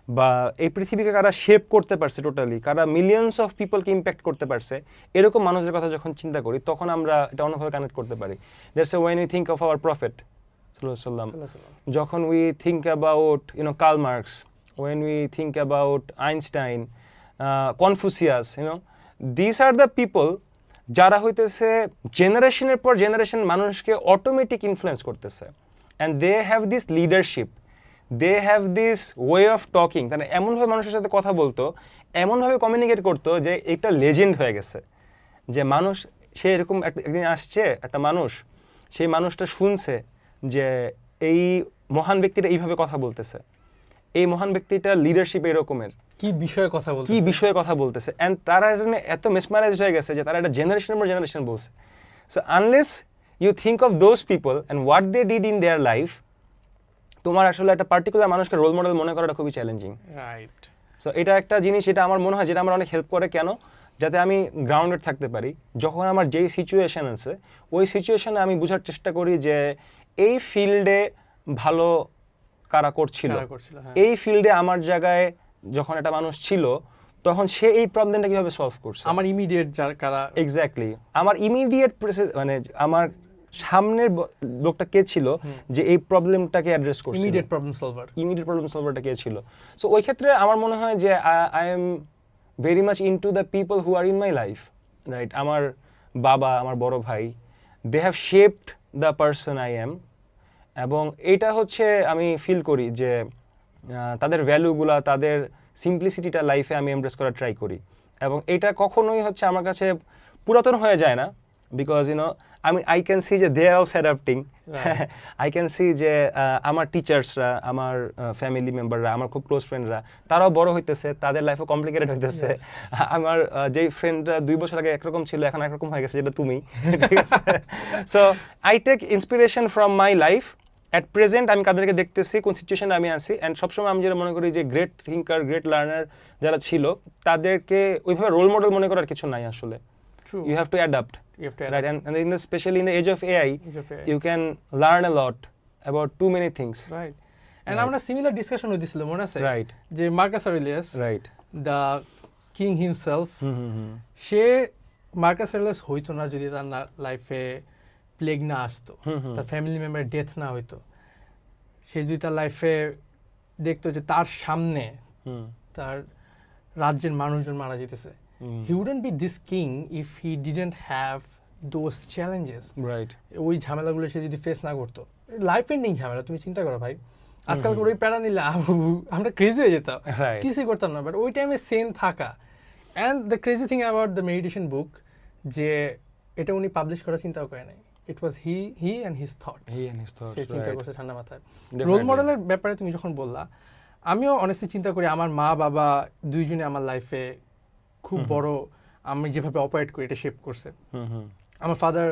বা এই পৃথিবীকে কারা শেপ করতে পারছে টোটালি, কারা মিলিয়নস অফ পিপলকে ইম্প্যাক্ট করতে পারছে, এরকম মানুষের কথা যখন চিন্তা করি তখন আমরা এটা অন্যভাবে কানেক্ট করতে পারি। That's when we think of our prophet সাল্লাল্লাহু আলাইহি ওয়াসাল্লাম, যখন we think about Karl Marx, when we think about Einstein, Confucius, this are the people যারা হইতেছে জেনারেশনের পর জেনারেশন মানুষকে অটোমেটিক ইনফ্লুয়েন্স করতেছে, and they have this leadership, they have this way of talking. তারা এমনভাবে মানুষের সাথে কথা বলতো, এমনভাবে কমিউনিকেট করতো যে এটা লেজেন্ড হয়ে গেছে। যে মানুষ, সে এরকম একদিন আসছে একটা মানুষ, সেই মানুষটা শুনছে যে এই মহান ব্যক্তিটা এইভাবে কথা বলতেছে, এই মহান ব্যক্তিটা লিডারশিপ এরকমের, কি বিষয়ে কথা বলতেছে, এন্ড তারা এত মেসমারাইজড হয়ে গেছে যে তারা এটা জেনারেশনের পর জেনারেশন বলছে। So unless you think of those people and what they did in their life, তোমার আসলে একটা পার্টিকুলার মানুষকে রোল মডেল মনে করাটা খুবই চ্যালেঞ্জিং। রাইট। সো এটা একটা জিনিস, এটা আমার মনে হয় যেটা আমার অনেক হেল্প করে। কেন? যাতে আমি গ্রাউন্ডেড থাকতে পারি। যখন আমার যেই সিচুয়েশন আছে ওই সিচুয়েশনে আমি বোঝার চেষ্টা করি যে এই ফিল্ডে ভালো কারা করছিল, কারা করছিল, হ্যাঁ। এই ফিল্ডে আমার জায়গায় যখন একটা মানুষ ছিল তখন সে এই প্রবলেমটা কিভাবে সলভ করছে। আমার ইমিডিয়েট যার কারা এক্স্যাক্টলি আমার ইমিডিয়েট মানে আমার সামনের লোকটা কে ছিল যে এই প্রবলেমটাকে অ্যাড্রেস করছে, immediate problem solver. Immediate problem সলভারটা কে ছিল। সো ওই ক্ষেত্রে আমার মনে হয় যে I am very much into the people who are in my life, right? আমার বাবা, আমার বড় ভাই, they have shaped the person I am. এবং এইটা হচ্ছে আমি ফিল করি যে তাদের ভ্যালুগুলা, তাদের সিম্পলিসিটিটা লাইফে আমি এমব্রেস করার ট্রাই করি। এবং এটা কখনোই হচ্ছে আমার কাছে পুরাতন হয়ে যায় না, বিকজ আই ক্যান সি যে they are also adapting. I can see যে আমার টিচার্সরা, আমার ফ্যামিলি মেম্বাররা, আমার খুব ক্লোজ ফ্রেন্ডরা, তারাও বড় হইতেছে, তাদের লাইফও কমপ্লিকেটেড হইতেছে। আমার যেই ফ্রেন্ডরা 2 বছর আগে একরকম ছিল এখন একরকম হয়ে গেছে, যেটা তুমি, ঠিক আছে? So I take inspiration from my life. At present আমি কাদেরকে দেখতেছি, কোন সিচুয়েশনে আমি আছি, অ্যান্ড সবসময় আমি যেটা মনে করি যে গ্রেট থিঙ্কার, গ্রেট লার্নার যারা ছিল তাদেরকে ওইভাবে রোল মডেল মনে করার কিছু নাই আসলে। True. You have to adapt, You have to right? adapt. And especially in the age of AI, Age of AI. you can learn a lot about too many things. Right. And Right. আমরা similar discussion হইছিল, মনে আছে? Right. যে Marcus Aurelius, Right. The king himself, Mm-hmm. সে Marcus Aurelius হইতো না যদি তার লাইফে প্লেগ না আসতো, তার ফ্যামিলি মেম্বারের ডেথ না হইতো। সে যদি তার লাইফে দেখতো যে তার সামনে তার রাজ্যের মানুষজন মারা যেতেছে, he wouldn't be this king if he didn't have those challenges. Right. ওই ঝামেলাগুলো সে যদি ফেস না করতো, লাইফ এন্ডিং ঝামেলা, তুমি চিন্তা করো ভাই, আজকালকার ওই প্যারা নিলে আমরা ক্রেজি হয়ে যেতাম, Right. কিছুই করতাম না। বাট ওই টাইমে সেন থাকা, and the crazy thing about the meditation book, যে এটা উনি পাবলিশ করার চিন্তাও করে নাই। It was he and his thoughts. He and his thoughts, সে চিন্তা right. করছে ঠান্ডা মাথায়। Definitely. রোল মডেলের ব্যাপারে তুমি যখন বললা, আমিও অনেস্টলি চিন্তা করি আমার মা বাবা দুইজনে আমার লাইফে খুব বড়, আমি যেভাবে অপারেট করি এটা শেপ করছে। Mm-hmm. আমার ফাদার,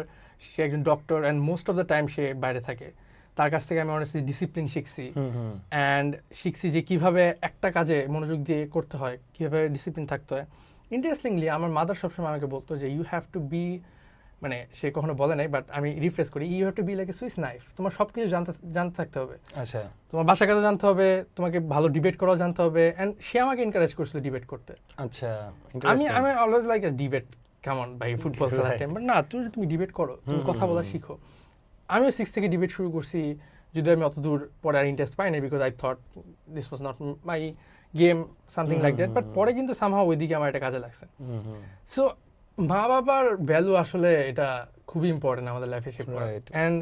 সে একজন doctor, and most of the time সে বাইরে থাকে। তার কাছ থেকে আমি অনেস্টলি ডিসিপ্লিন শিখছি, Mm-hmm. অ্যান্ড শিখছি যে কিভাবে একটা কাজে মনোযোগ দিয়ে করতে হয়, কিভাবে ডিসিপ্লিন থাকতে হয়। ইন্টারেস্টিংলি আমার মাদার সবসময় আমাকে বলতো যে ইউ হ্যাভ টু বি, মানে সে কখনো বলে নাই বাট আমি রিফ্রেশ করি, you have to be like a Swiss knife. তোমার সব কিছু জানতে থাকতে হবে, আচ্ছা। তোমার বাসা কাজও জানতে হবে, তোমাকে ভালো ডিবেট করাও জানতে হবে। অ্যান্ড সে আমাকে এনকারেজ করছিল ডিবেট করতে। আচ্ছা, আমি interesting. আমি অলওয়েজ লাইক এ ডিবেট, কেমন ভাই ফুটবল খেলার টাইম, বাট না, তুমি ডিবেট করো, তুমি কথা বলা শিখো। আমিও 6 থেকে ডিবেট শুরু করছি, যদি আমি অত দূর পরে আর ইন্টারেস্ট পাই না, because I thought this was not my game, something like that. But পরে কিন্তু সামহাও ওইদিকে আমার এটা কাজে লাগছে। Mm-hmm. সো মা বাবার ভ্যালু আসলে এটা খুবই ইম্পর্টেন্ট আমাদের লাইফে শেপ করে। Right. And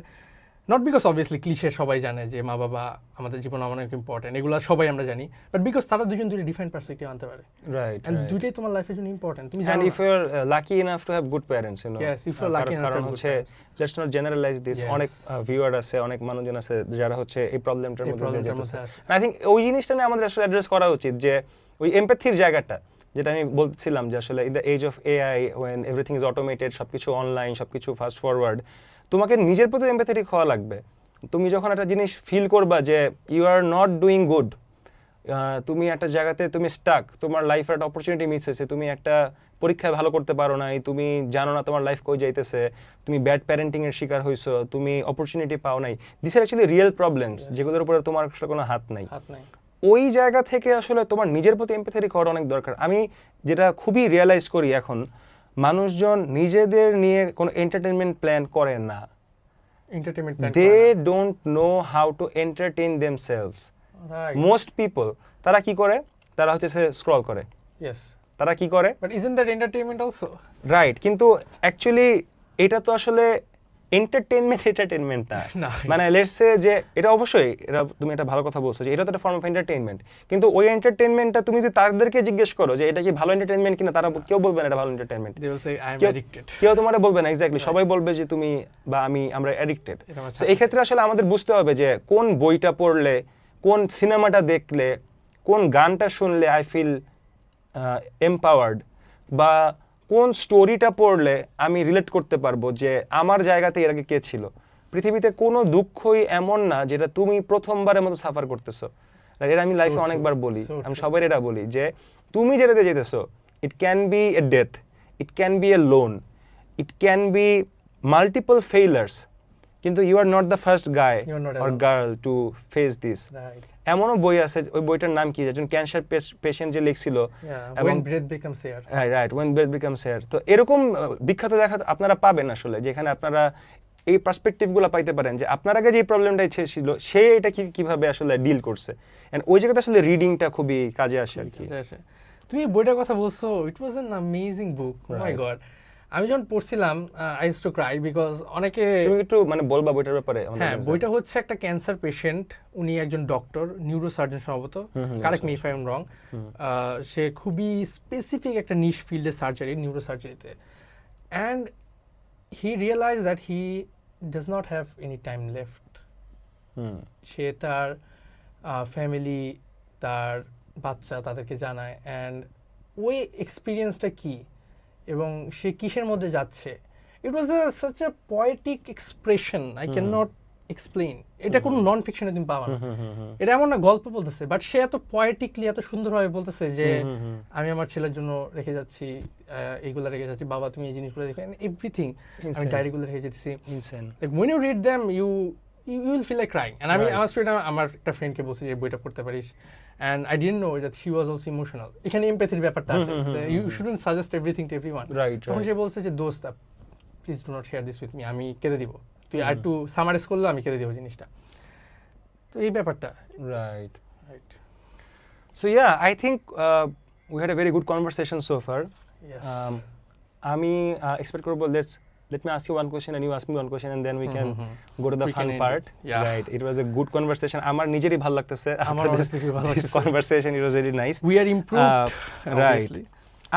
not because obviously cliche সবাই জানে যে মা বাবা আমাদের জীবনে অনেক ইম্পর্টেন্ট, এগুলো সবাই আমরা জানি, বাট বিকজ তারা দুজন দুটো ডিফারেন্ট পার্সপেক্টিভ আনতে পারে, Right. And right. দুইটাই তোমার লাইফের জন্য ইম্পর্টেন্ট, তুমি And জানো if you're lucky enough to have good parents, Yes, if you're lucky enough to কারণ have good হচ্ছে parents. let's not generalize this. Yes. অনেক ভিউয়ার আছে, অনেক মানুষজন আছে যারা হচ্ছে এই প্রবলেমটার এই মধ্যে দিয়ে প্রবলেমটার যেতেছে। মধ্যে আছে। আই থিঙ্ক ওই জিনিসটা নিয়ে আমাদের আসলে অ্যাড্রেস করা উচিত, যে ওই এমপ্যাথির জায়গাটা, যেটা আমি বলছিলাম যে আসলে in the age of AI, when everything is automated, সবকিছু অনলাইন, সবকিছু ফাস্ট ফরওয়ার্ড, তোমাকে নিজের প্রতি এমপ্যাথেটিক হওয়া লাগবে। তুমি যখন একটা জিনিস ফিল করবা যে you are not doing good, তুমি একটা জায়গাতে তুমি স্টাক, তোমার লাইফের একটা অপরচুনিটি মিস হয়েছে, তুমি একটা পরীক্ষায় ভালো করতে পারো নাই, তুমি জানো না তোমার লাইফ কই যাইতেছে, তুমি ব্যাড প্যারেন্টিং এর শিকার হইছো, তুমি অপরচুনিটি পাও নাই, this are actually real problems, যেগুলোর উপরে তোমার আসলে কোনো হাত নাই। ওই জায়গা থেকে আসলে তোমার নিজের প্রতি এমপ্যাথেটিক হওয়ার অনেক দরকার। আমি যেটা খুবই রিয়েলাইজ করি এখন, মানুষজন নিজেদের নিয়ে কোনো এন্টারটেনমেন্ট প্ল্যান করে না। Entertainment they don't know how to entertain themselves. Most people, তারা কি করে, তারা হচ্ছে স্ক্রল করে, ইয়েস, তারা কি করে, but isn't that entertainment also? Right, কিন্তু অ্যাকচুয়ালি এটা তো আসলে এন্টারটেইনমেন্ট না। না, মানে লেটস সে যে এটা অবশ্যই, এটা তুমি একটা ভালো কথা বলছো যে এটা তো একটা ফর্ম অফ এন্টারটেইনমেন্ট, কিন্তু ওই এন্টারটেইনমেন্টটা তুমি যদি তাদেরকে জিজ্ঞেস করো যে এটা কি ভালো এন্টারটেইনমেন্ট কিনা, তারা কেউ বলবে না এটা ভালো entertainment. They will say I am কেউ- অ্যাডিক্টেড। কেউ তোমার বলবে না, এক্স্যাক্টলি, সবাই বলবে যে তুমি বা আমরা অ্যাডিক্টেড। তো এই ক্ষেত্রে আসলে আমাদের বুঝতে হবে যে কোন বইটা পড়লে, কোন সিনেমাটা দেখলে, কোন গানটা শুনলে আই ফিল এম্পাওয়ার্ড, বা কোন স্টোরিটা পড়লে আমি রিলেট করতে পারবো যে আমার জায়গাতে এর আগে কে ছিল। পৃথিবীতে কোনো দুঃখই এমন না যেটা তুমি প্রথমবারের মতো সাফার করতেছো। এটা আমি লাইফে So অনেকবার true, বলি, so আমি true. সবাই এটা বলি যে তুমি যেটাতে যেতেছো, it can be a death, it can be a loan, it can be multiple failures, কিন্তু you are not the first guy You're not or alone. Girl to face this. Right. এমনও বই আছে, ওই বইটার নাম কি, একজন ক্যান্সার পেশেন্ট যে লিখছিল, Yeah. এবং When breath becomes air. Right, when breath becomes air. তো এরকম বিখ্যাত লেখা আপনারা পাবেন আসলে, যেখানে আপনারা এই পার্সপেক্টিভগুলো পাইতে পারেন যে আপনার আগে যে প্রবলেমটা ছিল সে এটা কিভাবে আসলে ডিল করছে, এন্ড ওই জায়গাতে আসলে রিডিংটা খুবই কাজে আসে আর কি। কাজে আসে। তুমি এই বইটার কথা বলছো, it was an amazing book, oh my Right. God. আমি যখন পড়ছিলাম I use to cry because অনেকে, তুমি একটু মানে বলবা বইটার ব্যাপারে আমাদের হ্যাঁ, কাছে? বইটা হচ্ছে একটা ক্যান্সার পেশেন্ট, উনি একজন ডক্টর, নিউরোসার্জন সম্ভবত, correct me if I am wrong. সে খুবই স্পেসিফিক একটা নিশ ফিল্ডে সার্জারি, নিউরোসার্জারিতে, and he realize that he does not have any time left. হুম, সে তার ফ্যামিলি, তার বাচ্চা, তাদেরকে জানায়, অ্যান্ড ওই এক্সপিরিয়েন্সটা কি এবং সে কিসের মধ্যে যাচ্ছে, it was such a poetic expression, I cannot নট এক্সপ্লেইন। এটা কোনো নন ফিকশনে তুমি পাবা না। এটা এমন না গল্প বলতেছে, বাট সে এত পোয়েটিকলি, এত সুন্দরভাবে বলতেছে যে আমি আমার ছেলের জন্য রেখে যাচ্ছি এইগুলো, রেখে যাচ্ছি, বাবা তুমি এই জিনিসগুলো দেখো, এভরিথিং, আমি Insane. ডায়েরিগুলো রেখে যেতেছি। Insane. Like when you read them, you will feel like crying. And আমি Right. আমার স্টুডেন্ট, আমার একটা ফ্রেন্ডকে বলছি যে বইটা পড়তে পারিস, and I didn't know that she was also emotional. এখানে এমপ্যাথির ব্যাপারটা আছে, you shouldn't suggest everything to everyone. Right, তখন right. সে বলছে যে দোস্ত, please do not share this with me, আমি কেঁদে দিব, তুই আর একটু সামারাইজ করলে আমি কেঁদে দিব জিনিসটা। তো এই ব্যাপারটা, right. Right, So yeah, I think we had a very good conversation so far. Yes, আমি expect করবো, let me ask you one question and you ask me one question and then we can go to the We fun can end part. it. Yeah. Right, it was a good conversation. আমার নিজেরই ভালো লাগতেছে। আমার after honestly খুবই ভালো this লাগতেছে। conversation, it was very nice. we are improved, right. obviously.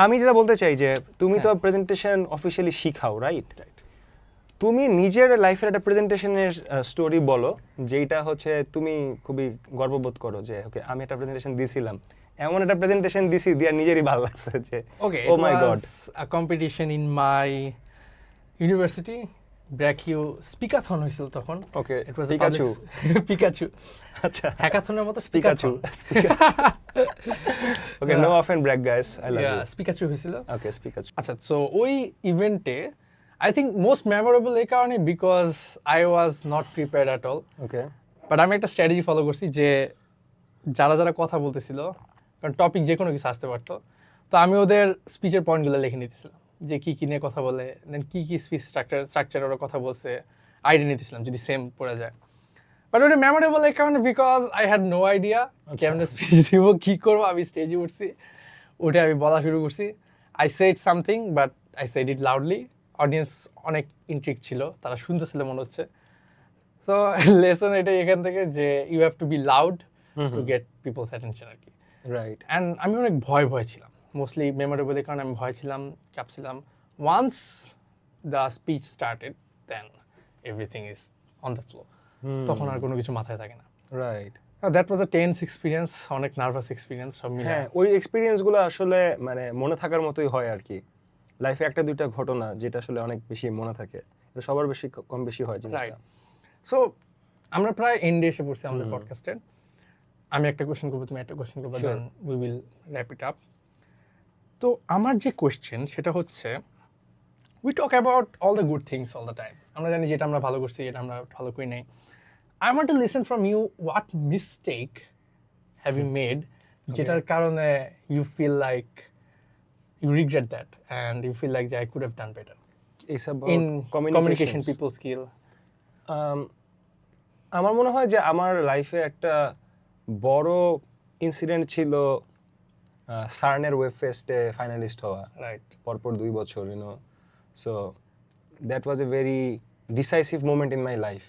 আমি যেটা বলতে চাই যে তুমি তো হ্যাঁ। প্রেজেন্টেশন অফিশিয়ালি শিখাও, রাইট? তুমি নিজের লাইফের একটা প্রেজেন্টেশনের স্টোরি বলো, যেটা হচ্ছে তুমি খুবই গর্ববোধ করো যে ওকে আমি একটা প্রেজেন্টেশন দিয়েছিলাম, এমন একটা প্রেজেন্টেশন দিছি দিয়ে নিজেরই ভালো লাগছে যে Okay, oh it my was God. a competition in my university, Braccio speakathon হয়েছিল তখন। Okay, It was a Pikachu. public- Pikachu, আচ্ছা, হ্যাকাথনের মতো Pikachu. speakathon। Okay, no often BRAC guys, I love you. Pikachu হয়েছিল। Okay, Pikachu. আচ্ছা, so ওই ইভেন্টে I think most memorable এই কারণে because I was not prepared at all. Okay, but আমি একটা স্ট্র্যাটেজি ফলো করছি যে যারা যারা কথা বলতেছিল, কারণ টপিক যে কোনো কিছু আসতে পারতো, তো আমি ওদের স্পিচের পয়েন্টগুলো লিখে নিতেছিলাম যে কী কী নিয়ে কথা বলে, দেন কী কী স্পিচ স্ট্রাকচার ওরা কথা বলছে, আইডিয়া নিতেছিলাম যদি সেম পড়ে যায়। বাট ওটা মেমোরেবল এই কারণে because I had no idea কেমন স্পিচ দিব, কী করবো। আমি স্টেজে উঠছি, উঠে আমি বলা শুরু করছি, I said something but I said it loudly. Audience অনেক ইন্ট্রিক ছিল, তারা শুনতেছিল মনে হচ্ছে। সো লেসন এটাই এখান থেকে যে you have to be loud to get people's attention আর কি। রাইট। অ্যান্ড আমি অনেক ভয় ছিলাম, মোস্টলি মেমোরেবল এর কারণে আমি ভয় ছিলাম, চাপছিলাম। Once the speech started then everything is on the flow, তখন আর কোনো কিছু মাথায় থাকে না। Right. That was a tense experience, অনেক নার্ভাস এক্সপিরিয়েন্স সব মিলে। হ্যাঁ, ওই এক্সপিরিয়েন্সগুলো আসলে মানে মনে থাকার মতোই হয় আর কি। লাইফে একটা দুইটা ঘটনা যেটা আসলে অনেক বেশি মনে থাকে, এটা সবার বেশি কম বেশি হয় রাইট। জিনিসটা। সো আমরা প্রায় এন্ডে এসে পড়ছি আমাদের পডকাস্টের। আমি একটা কোশ্চেন করবো, তুমি একটা কোশ্চেন করবো, Sure. Then we will wrap it up. তো আমার যে কোশ্চেন সেটা হচ্ছে, we talk about all the good things all the time. আমরা জানি যেটা আমরা ভালো করছি, এটা আমরা ভালো করি নাই। I want to listen from you, what mistake have you made, যেটার কারণে you feel like you regret that and you feel like যে I could have done better এইসব ইন কমিউনিকেশন, পিপল স্কিল। আমার মনে হয় যে আমার লাইফে একটা বড় ইনসিডেন্ট ছিল সার্নের ওয়েব ফেস্টে ফাইনালিস্ট হওয়া, রাইট, পরপর 2 বছর, so that was a very decisive moment in my life.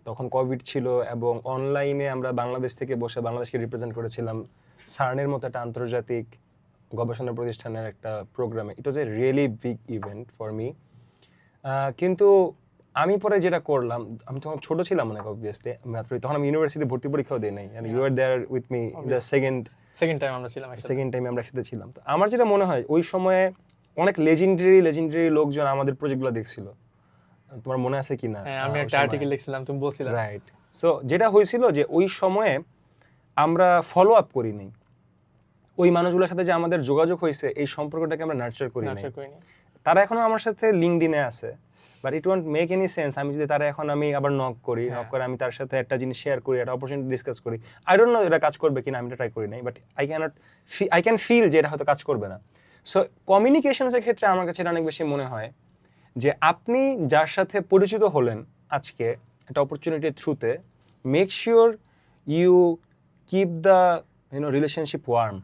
তখন কোভিড ছিল এবং অনলাইনে আমরা বাংলাদেশ থেকে বসে বাংলাদেশকে রিপ্রেজেন্ট করেছিলাম সার্নের মতো একটা আন্তর্জাতিক গবেষণা প্রতিষ্ঠানের একটা প্রোগ্রামে। It was a really big event for me. কিন্তু আমি পরে যেটা করলাম, আমি তখন ছোট ছিলাম অনেক অবভিয়াসলি, তখন আমি ইউনিভার্সিটি ভর্তি পরীক্ষাও দিই নাই, you are there with me the second time আমরা ছিলাম একসাথে। সেকেন্ড টাইমে আমরা একসাথে ছিলাম। তো আমার যেটা মনে হয় ওই সময়ে অনেক লেজেন্ডারি লোকজন আমাদের প্রজেক্টগুলো দেখছিল, তোমার মনে আছে কিনা? হ্যাঁ, আমি একটা আর্টিকেল লিখছিলাম, তুমি বলছিলে। রাইট। সো যেটা হয়েছিল যে ওই সময়ে আমরা ফলো আপ করি নাই, ওই মানুষগুলোর সাথে যে আমাদের যোগাযোগ হয়েছে এই সম্পর্কটাকে আমরা নার্চার করি নাই। তারা এখনো আমার সাথে লিঙ্কডইনে আছে, but it won't make any sense আমি যদি তারা এখন আমি আবার নক করি, হ্যাঁ। নক করে আমি তার সাথে একটা জিনিস শেয়ার করি, একটা অপরচুনিটি ডিসকাস করি, আই ডোন্ট নো এটা কাজ করবে কিনা, আমি এটা ট্রাই করি নাই, বাট আই ক্যান ফিল যে এটা হয়তো কাজ করবে না। সো কমিউনিকেশনসের ক্ষেত্রে আমার কাছে এটা অনেক বেশি মনে হয় যে আপনি যার সাথে পরিচিত হলেন আজকে একটা অপরচুনিটির থ্রুতে, make sure you keep the relationship warm.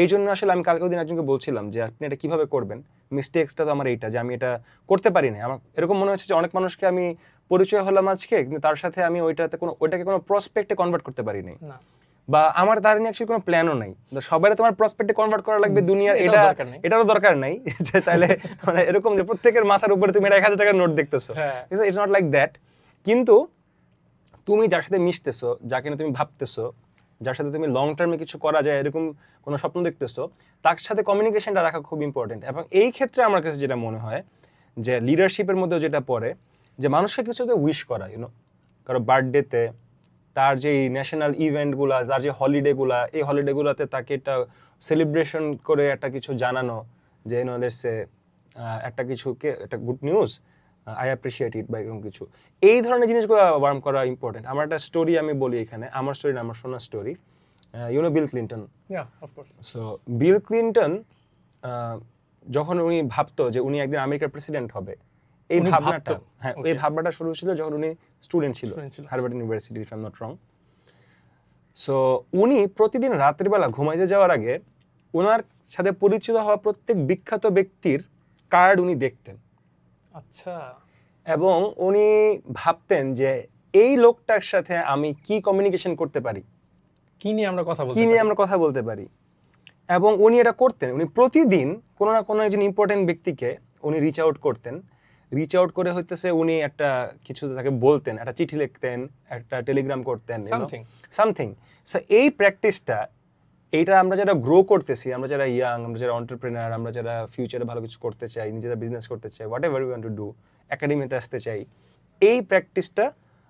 এই জন্য আসলে আমি কালকে দিন একজনকে বলছিলাম যে আপনি এটা কিভাবে করবেন। মিস্টেক্সটা তো আমার এইটা যে আমি এটা করতে পারি না। আমার এরকম মনে হচ্ছে যে অনেক মানুষকে আমি পরিচয় হলাম আজকে, কিন্তু তার সাথে আমি ওইটাকে কোনো প্রসপেক্টে কনভার্ট করতে পারি নাই, না, বা আমার তার নিয়ে অ্যাকচুয়ালি কোনো প্ল্যানও নাই। সবাই তোমার প্রসপেক্টে কনভার্ট করা লাগবে দুনিয়ার, এটাও এটা দরকার নেই। এটারও দরকার নাই যে তাহলে মানে এরকম যে প্রত্যেকের মাথার উপরে তুমি এটা 1000 টাকার নোট দেখতেছো, হ্যাঁ। It's not like that. কিন্তু তুমি যার সাথে মিশতেছো, যাকে নিয়ে তুমি ভাবতেছো, যার সাথে তুমি লং টার্মে কিছু করা যায় এরকম কোনো স্বপ্ন দেখতেছো, তার সাথে কমিউনিকেশনটা রাখা খুব ইম্পর্টেন্ট। এবং এই ক্ষেত্রে আমার কাছে যেটা মনে হয় যে লিডারশিপের মধ্যে যেটা পড়ে যে মানুষকে কিছুতে উইশ করা, কারো বার্থডেতে, তার যে ন্যাশনাল ইভেন্টগুলা, তার যে হলিডেগুলা, এই হলিডেগুলোতে তাকে একটা সেলিব্রেশন করে একটা কিছু জানানো যে একটা কিছুকে একটা good news, I appreciate it বা এরকম কিছু, এই ধরনের জিনিসগুলো ওয়ার্ম করা ইম্পর্টেন্ট। আমার একটা স্টোরি আমি বলি এখানে, আমার স্টোরি না, আমার শোনা story. Bill Clinton. Yeah, of course. So Bill Clinton যখন উনি ভাবতো যে উনি একদিন আমেরিকার প্রেসিডেন্ট হবে, এই উনি ভাবনাটা, ভাবতো? হ্যাঁ, Okay. এই ভাবনাটা শুরু ছিল যখন উনি স্টুডেন্ট ছিল Student ছিল। Harvard university, if I am not wrong. So উনি প্রতিদিন রাতের বেলা ঘুমাইতে যাওয়ার আগে ওনার সাথে পরিচিত হওয়া প্রত্যেক বিখ্যাত ব্যক্তির কার্ড উনি দেখতেন, আচ্ছা। এবং উনি ভাবতেন যে এই লোকটার সাথে আমি কি কমিউনিকেশন করতে পারি, কি নিয়ে আমরা কথা বলতে কি নিয়ে পারি? আমরা কথা বলতে পারি। এবং উনি এটা করতেন, উনি প্রতিদিন কোনো না কোনো একজন ইম্পর্টেন্ট ব্যক্তিকে উনি রিচ আউট করতেন। রিচ আউট করে হইতেছে উনি একটা কিছু তাকে বলতেন, একটা চিঠি লিখতেন, একটা টেলিগ্রাম করতেন, Something. সামথিং। সো এই প্র্যাকটিসটা, এইটা আমরা যারা গ্রো করতেছি, আমরা যারা ইয়াং, আমরা যারা এন্টারপ্রেনার, আমরা যারা ফিউচারে ভালো কিছু করতে চাই, নিজেরা বিজনেস করতে চাই, whatever you want to do, একাডেমিতে আসতে চাই, এই প্র্যাকটিসটা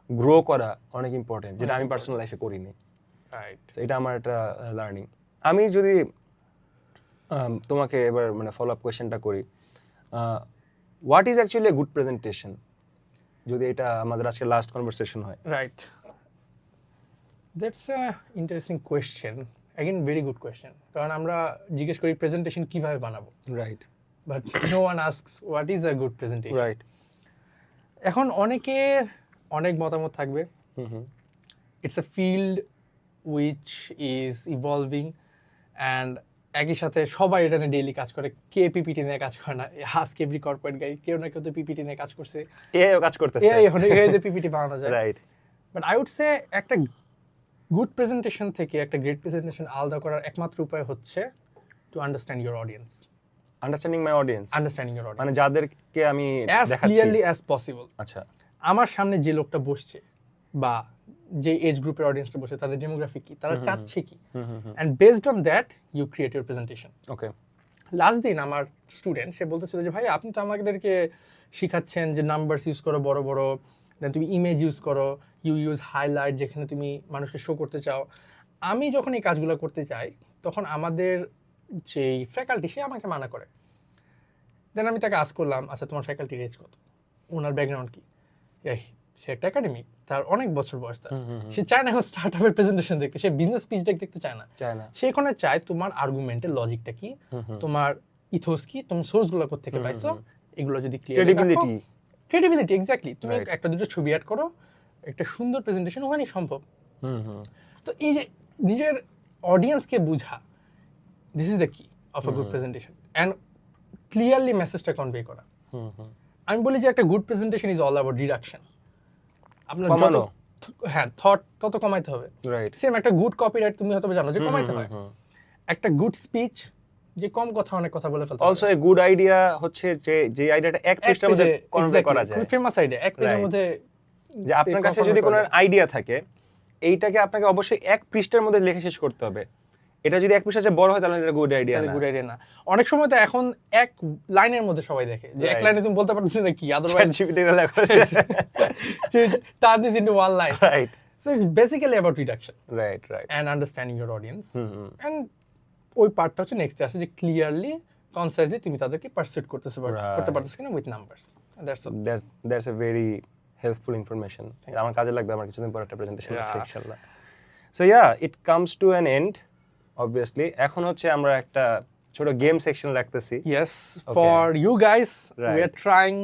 গ্রো করা অনেক ইম্পর্টেন্ট, যেটা আমি পার্সোনাল লাইফে করিনি। Right. So, এটা আমার একটা লার্নিং। আমি যদি তোমাকে এবার মানে ফলো আপ কোয়েশ্চেনটা করি, what is actually a good presentation, যদি এটা আমাদের আজকে লাস্ট কনভারসেশন হয়। Right. That's a interesting question. Again, very good question. কারণ আমরা জিজ্ঞেস করি প্রেজেন্টেশন কিভাবে বানাবো, right, but no one asks what is a good presentation. Right. এখন অনেকের অনেক মতামত থাকবে। It's a field which is evolving and একই সাথে সবাই এটা নিয়ে ডেইলি কাজ করে। কে পিপিটি নিয়ে কাজ করে না? আজকে এভরি কর্পোরেট গাই কেউ না কেউ তো পিপিটি নিয়ে কাজ করছে। এআইও কাজ করতেছে। এখন পিপিটি বানানো যায়। Right. But I would say একটা গুড প্রেজেন্টেশন থেকে একটা গ্রেট প্রেজেন্টেশন আলাদা করার একমাত্র উপায় হচ্ছে to understand your audience. Understanding my audience, understanding your audience মানে যাদেরকে আমি অ্যাজ দেখাচ্ছি। Clearly as possible. আচ্ছা, আমার সামনে যে লোকটা বসছে বা যে এজ গ্রুপের অডিয়েন্সটা বসে, তাদের ডেমোগ্রাফি কি, তারা চাচ্ছে কি, and based on that you create your presentation. Okay. Last দিন আমার স্টুডেন্ট সে বলতেছিল যে ভাই আপনি তো আমাদেরকে শিখাচ্ছেন যে নাম্বারস ইউজ করো বড় বড়, দেন তুমি ইমেজ ইউজ করো, ইউজ হাইলাইট যেখানে তুমি মানুষকে শো করতে চাও। আমি যখন এই কাজগুলো করতে চাই তখন আমাদের যেই ফ্যাকাল্টি সে আমাকে মানা করে। দেন আমি তাকে আস্ক করলাম, আচ্ছা তোমার ফ্যাকাল্টির এজ কত, ওনার ব্যাকগ্রাউন্ড কি? সে একটা একাডেমিক, তার অনেক বছর বয়স, তার সে চায় না এখন স্টার্ট আপের প্রেজেন্টেশন দেখতে, সে বিজনেস পিচ ডেক দেখতে চায় না। চায় না। সে এখানে চায় তোমার আর্গুমেন্টের লজিকটা কি, তোমার ইথোস কি, তুমি সোর্সগুলো কোত্থেকে পাইছো, এগুলো যদি ক্লিয়ার ক্রেডিবিলিটি এক্স্যাক্টলি, তুমি একটা দুটো ছবি অ্যাড করো, একটা সুন্দর প্রেজেন্টেশন ওখানেই সম্ভব। তো এই যে নিজের অডিয়েন্সকে বুঝা, দিস ইজ দ্য কি of a good presentation, and clearly মেসেজটা কনভে করা। আমি বলি যে একটা good presentation is all about deduction. আপনার যত থট তত কমাইতে হবে। রাইট। সেম একটা গুড কপিরাইট তুমি হয়তো জানো যে কমাইতে হয়। একটা গুড স্পিচ যে কম কথা অনেক কথা বলে ফেলতে। অলসো এ গুড আইডিয়া হচ্ছে যে আইডিয়াটা এক পৃষ্ঠার মধ্যে কনভে করা যায়। ফেমাস আইডিয়া এক পেজের মধ্যে, যে আপনার কাছে যদি কোনো আইডিয়া থাকে, এইটাকে আপনাকে অবশ্যই এক পৃষ্ঠার মধ্যে লিখে শেষ করতে হবে। এটা যদি এক পৃষ্ঠার বড় হয় তাহলে এটা গুড আইডিয়া না। গুড আইডিয়া না। অনেক সময় তো এখন এক লাইনের মধ্যে সবাই দেখে যে এক লাইনে তুমি বলতে পারতেছ না কি, আদারওয়াইজ জিপিটি এর লেখা turn this into one line. Right. So it's basically about reduction right, right. and understanding your audience. And ওই পার্টটা হচ্ছে নেক্সট আসে যে ক্লিয়ারলি কনসাইজলি তুমি তাদেরকে পারসুয়েট করতে পারতেছো কিনা with numbers. That's all. That's a very helpful information. আমার কাজে লাগবে, আমার কিছুদিন পর একটা প্রেজেন্টেশন আছে Yeah. ইনশাআল্লাহ। So yeah, it comes to an end obviously. এখন হচ্ছে আমরা একটা ছোট গেম সেকশন রাখতেছি। Yes, Okay. for you guys, we are Right. trying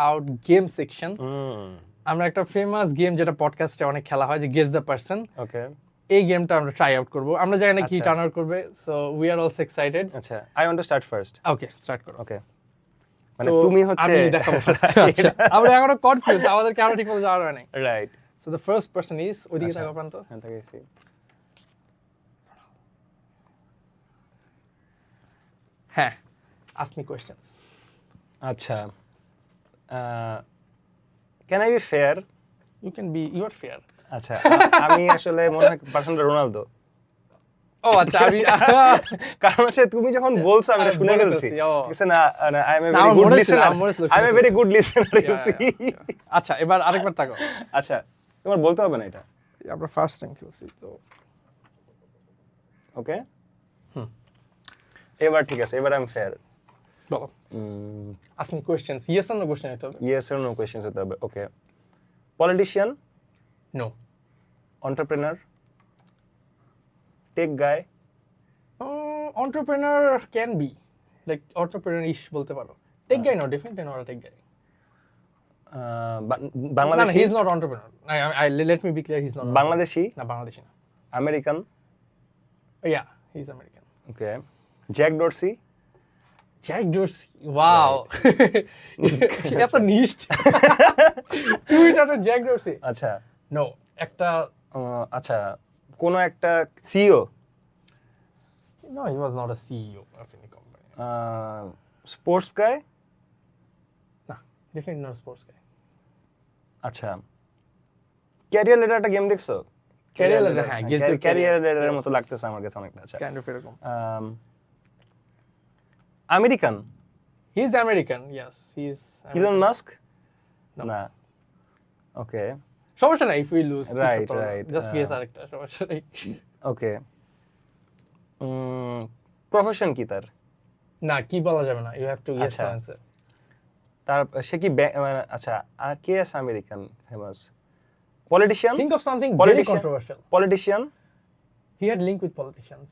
out game section. হুম, আমরা একটা ফেমাস গেম যেটা পডকাস্টে অনেক খেলা হয়, যে গেস দ্য পারসন, ওকে, এই গেমটা আমরা ট্রাই আউট করব। আমরা জানি না কি আচ্ছা। টার্ন আউট করবে, so we are also excited. আচ্ছা, I want to start first. Okay, start করো। ওকে, মানে তো তুমি হচ্ছে আমি দেখাবো first। আচ্ছা, আমরা এখনো কনফিউজ, আমাদের ক্যামেরা ঠিক মতো যাওয়ার হয় নাই। Right. So the first person is, ওইদিকে আচ্ছা। তাকাও প্রান্ত। হ্যাঁ, তাকাইছি। হ্যাঁ, ask me questions. আচ্ছা, can I B fair? You can be, you are fair. আচ্ছা, আমি আসলে মনে হয় পার্সনটা রোনালদো। ও আচ্ছা, আমি কারণ হচ্ছে তুমি যখন বলছো আমি এটা শুনে বলে ফেলছি। ফেলছি, ও। ঠিক আছে না, আই এম এ না, ভেরি আমার গুড মনে ছিল, লিসেনার। আমার মনে ছিল, আই এম এ শুনে ভেরি ফেলছি। Good listener. আচ্ছা, এবার আরেকবার তাকাও। আচ্ছা, তোমার বলতে হবে না এটা। আমরা ফার্স্ট টাইম খেলছি তো। ওকে, এবার ঠিক আছে, এবার আই এম ফেয়ার। বলো, ask me questions. Yes or no question হতে হবে? ইয়েস অর নো কোশ্চেন হতে হবে। Okay, politician, No. Entrepreneur, tech guy, Entrepreneur can be like entrepreneur-ish বলতে পারো। Tech guy, no, definitely not a tech guy. No, Bangladeshi, he's not entrepreneur. Let me be clear, he's not. Bangladeshi, না, বাংলাদেশি না। American. Yeah, he's American. Okay, Jack Dorsey. Jack Dorsey. Wow. এত নিস্ট। টুইটারে Jack Dorsey. আচ্ছা, No, একটা আচ্ছা, কোন একটা CEO, no, he was not a CEO of any company. Sports guy. না, definitely not a sports guy. আচ্ছা, ক্যারিয়ার লেডার একটা গেম দেখছো? Career ladder, হ্যাঁ, guess your ক্যারিয়ার career. লেডারের Yes, মতো yes. লাগতেছে আমার কাছে অনেকটা। আচ্ছা, Kind of এরকম। American, He's American, yes, he's Elon American. Mask. No. না, ওকে, সমস্যা নাই, if we lose, Right, right, just guess আরেকটা, সমস্যা নাই। ওকে, প্রফেশন কি তার? না, কি বলা যাবে না, you have to guess আচ্ছা। the answer. তার সে কি মানে আচ্ছা, আর কে আছে American famous? Politician, Think of something very Politician? controversial. Politician, He had link with politicians.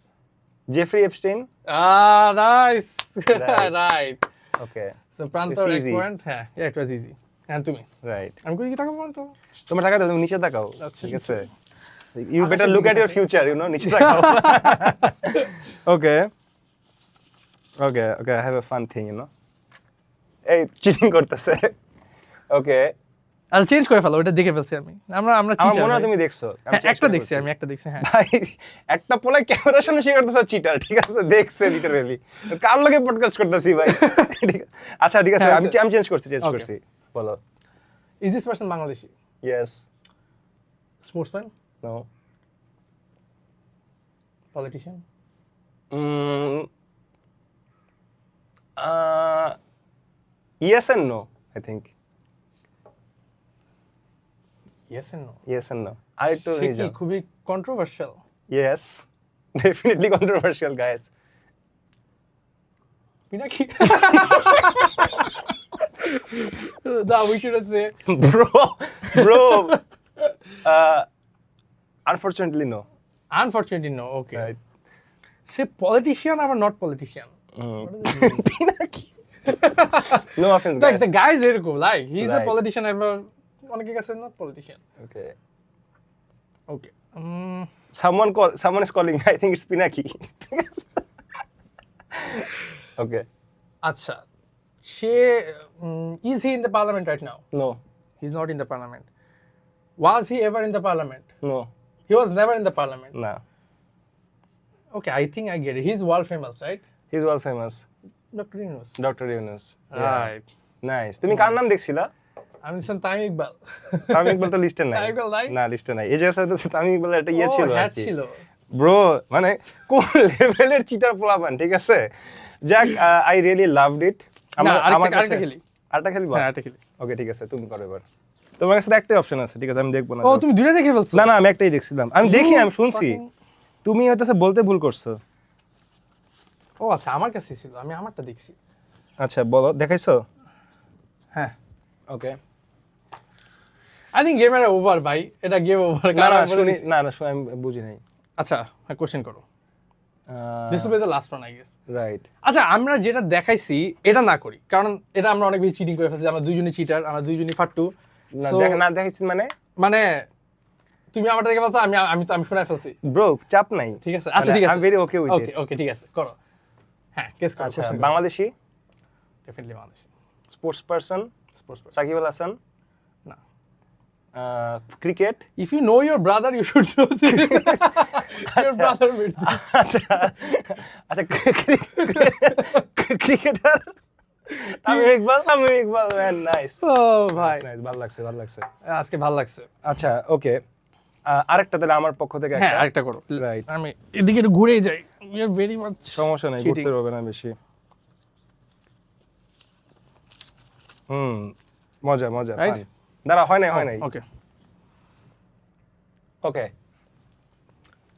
Jeffrey Epstein. Nice. Right. Right. Okay, So Prantor It's এক easy. point, হ্যাঁ, yeah, it was easy. And তুমি? Right. আমি কই দিকে তাকাবো Prantor? তোমার টাকা দাও, তুমি নিচে তাকাও। আচ্ছা, ঠিক আছে, ইউ আকাশের বেটার লুক দিকে এট ইউর তাকাই। ফিউচার, ইউ নো, নিচে তাকাও। Okay, okay, okay, I have a fun thing, you know. এই চিটিং করতেছে। ওকে, আচ্ছা, চেঞ্জ করে ফেলো, ওটা দেখে ফেলছি আমি। আমরা আমার cheater, মনে হয় ভাই। তুমি দেখছো। আমি হ্যাঁ, change একটা করে দেখছি, ফেলছি। আমি একটা দেখছি, হ্যাঁ। ভাই, একটা পোলা ক্যামেরার সামনে শেয়ার করতেছে চিটার, ঠিক আছে, দেখছে লিটারালি। কার লগে পডকাস্ট করতেছি ভাই? ঠিক আছে। আচ্ছা, ঠিক আছে, হ্যাঁ, আমি চেঞ্জ করছি, Okay. করছি। বলো। Is this person Bangladeshi? Yes, Sportsman? No, Politician? Yes and no, I think. Yes and no. Yes and no. আর একটু সে কি খুবই controversial? Yes, definitely controversial guys. Pinaki? No, we should have said. Bro, unfortunately no. Unfortunately, no. Okay. Right. Say politician আবার not politician. What does it mean? Pinaki. No offense, Like guys. the guy is এরকম, like he's a Right. politician এবার অনেকের কাছে not politician. Okay. Okay. Someone is calling me. I think it's Pinaki. Okay. আচ্ছা, সে is he in the parliament right now? No. He's not in the parliament. Was he ever in the parliament? No. He was never in the parliament. Nah. Okay, I think I get it. He's world famous, right? He's well famous. Dr. Yunus. Dr. Yunus. Right. Nice. তুমি কার নাম দেখছিলা? আমি listen Tamim Iqbal. Tamim Iqbal তো লিস্টে নাই। তামিম ইকবাল নাই? না, লিস্টে নাই। এই যে সাথে তামিম ইকবালের একটা ইয়ে ও, ছিল। hat ছিল। ব্রো, মানে কোন লেভেলের চিটার পোলাপান, ঠিক আছে? যাক, আই রিয়েলি লাভড ইট। আরেকটা খেলি। আরেকটা খেলবো? হ্যাঁ, আরেকটা খেলি। ওকে, ঠিক আছে, তুমি করো এবার। তোমার কাছে তো একটাই অপশন আছে, ঠিক আছে, আমি দেখবো না। ও, তুমি দুইটা দেখে ফেলছো? না, না, আমি একটাই দেখছিলাম। আমি দেখি, আমি শুনছি। Fucking- তুমি হয়তো বলতে ভুল করছো। ও আচ্ছা, আমার কাছে ছিল, আমি আমারটা দেখছি। আচ্ছা, বলো, দেখাইছো? হ্যাঁ। ওকে আই থিঙ্ক গেমের ওভার ভাই, এটা গেম ওভার। না না শুনি না শুনি আমি বুঝি নাই আচ্ছা কোশ্চেন করো। This will be the last one I guess. Right আচ্ছা আমরা যেটা দেখাইছি এটা না করি, কারণ এটা আমরা অনেক বেশি চিটিং করে ফেলছি, আমরা দুইজনই চিটার, আমরা দুইজনই ফাট্টু। না So, না দেখাইছেন মানে মানে তুমি আমারটা দেখে বলছো, আমি তো শুনে ফেলছি। ব্রো চাপ নাই ঠিক আছে, আচ্ছা ঠিক আছে, I very okay with okay it okay ঠিক আছে করো। হ্যাঁ কেস করো। আচ্ছা Bangladeshi definitely Bangladeshi sports person sports person. Sakib Al Hasan না, cricket if you know your brother you should know this. Your brother made this. আচ্ছা আচ্ছা cricketer Tamim Iqbal man nice Oh ভাই নাইস ভালো লাগছে আজকে ভালো লাগছে। আচ্ছা ওকে আরেকটা তাহলে আমার পক্ষ থেকে হ্যাঁ একটা আরেকটা করো। Right. আমি এদিকে একটু ঘুরে যাই, we are very much সমস্যা নেই cheating. ঘুরতে হবে না বেশি মজা Right? fun. দাঁড়া হয় নাই ওকে ওকে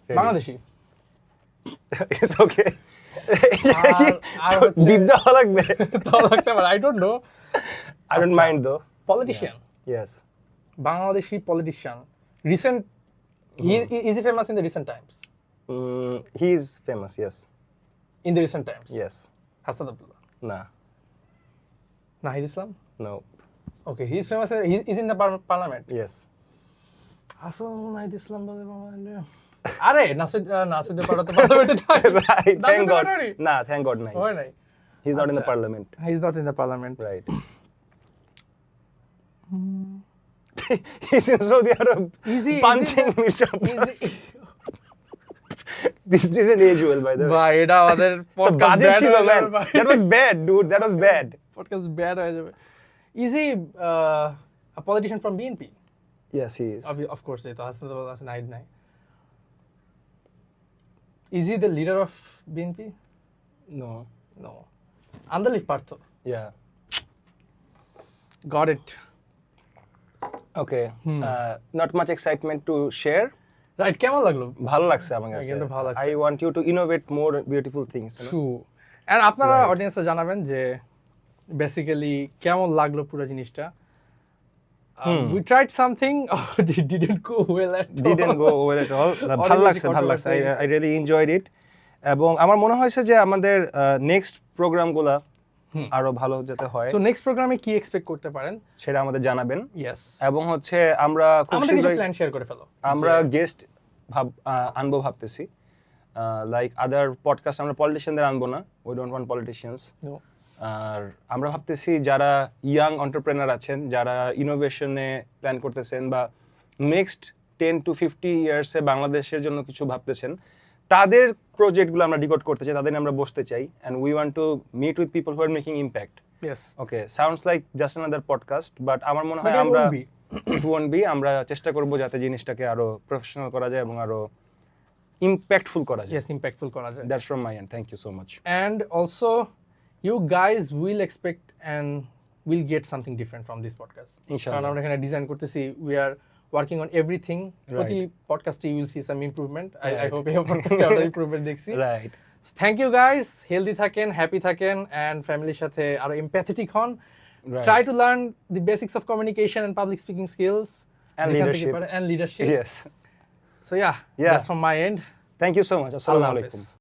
বাংলাদেশি। ইটস ওকে আর হচ্ছে- ডিপ দেওয়া লাগবে তাও লাগতে পারে, I don't know. I don't আচ্ছা। Mind though politician, yes Bangladeshi politician, recent is he famous in the recent times? He is famous yes In the recent times? Yes Hasan Abdullah, না Nahid Islam? No Okay, he is famous, he is in the parliament. Yes Hasan Nahid Islam বলে বাংলাদেশে। আরে নাসিদের পাড়াতে পার্লামেন্টে যায়। Right thank god পারি? না thank god নাই হয় নাই। He is not in the আচ্ছা। Parliament He is not in the parliament. Right He's in Saudi Arab Easy, punching Mirza Abbas. This didn't age well, by the way. ভাই এটা আমাদের The podcast budget bad ছিল, হয়ে man. যাবে ভাই। That was bad, dude. That was bad. Podcast bad হয়ে যাবে। Is he a politician from BNP? Yes, he is. Of course, এই তো হাসান আব্দুল্লাহ আছে, নাহিদ নাই। Is he the leader of BNP? No. No. Andalif Partho. Yeah. Got it. Okay. Not much excitement to share. Right, কেমন লাগলো? ভালো লাগছে আমার কাছে। কিন্তু ভালো লাগছে। I want you to innovate more beautiful things. You know? True. And আপনারা Right. অডিয়েন্সে জানাবেন যে বেসিক্যালি কেমন লাগলো পুরো জিনিসটা। We tried something, it didn't go well at all. Didn't go well at all. ভালো লাগছে। I really enjoyed it. এবং আমার মনে হয়েছে যে আমাদের নেক্সট প্রোগ্রামগুলো আরো ভালো যেতে হয় So next প্রোগ্রামে কি এক্সপেক্ট করতে পারেন? সেটা আমাদের জানাবেন। Yes. এবং হচ্ছে আমরা খুব আমাদের কিছু শীঘ্রই প্ল্যান শেয়ার করে ফেলো। আমরা গেস্ট আনবো ভাবতেছি লাইক আদার পডকাস্ট আমরা পলিটিশিয়ানদের আনবো না, we don't want politicians. No. আর আমরা ভাবতেছি যারা ইয়াং এন্টারপ্রেনার আছেন, যারা ইনোভেশনে প্ল্যান করতেছেন বা নেক্সট 10 to 50 ইয়ার্সে বাংলাদেশের জন্য কিছু ভাবতেছেন, তাদের প্রজেক্টগুলো আমরা ডিকোড করতে চাই, তাদের নিয়ে আমরা বসতে চাই, and we want to meet with people who are making impact. Yes. Okay, sounds like just another podcast, but আমার মনে হয় But it আমরা won't be. It won't be, আমরা চেষ্টা করব যাতে জিনিসটাকে আরো প্রফেশনাল করা যায় এবং আরো ইম্প্যাক্টফুল করা যায়। Yes, impactful করা যায়। That's from my end, thank you so much. And also, you guys will expect and will get something different from this podcast. Inshallah. কারণ আমরা এখানে ডিজাইন করতেছি, we are working on everything. প্রতি পডকাস্টে you will see some improvement. I hope এই পডকাস্টে আমরা improvement দেখছি। Right, thank you guys, healthy থাকেন, happy থাকেন, অ্যান্ড ফ্যামিলির সাথে আরো এমপ্যাথেটিক হন। Right. Try to learn the basics of communication and public speaking skills. And যেখান থেকে leadership. পারেন, and leadership. Yes, So yeah, Yeah. that's from my end. Thank you so much. আসসালামু আল্লাহ আলাইকুম। হাফেজ।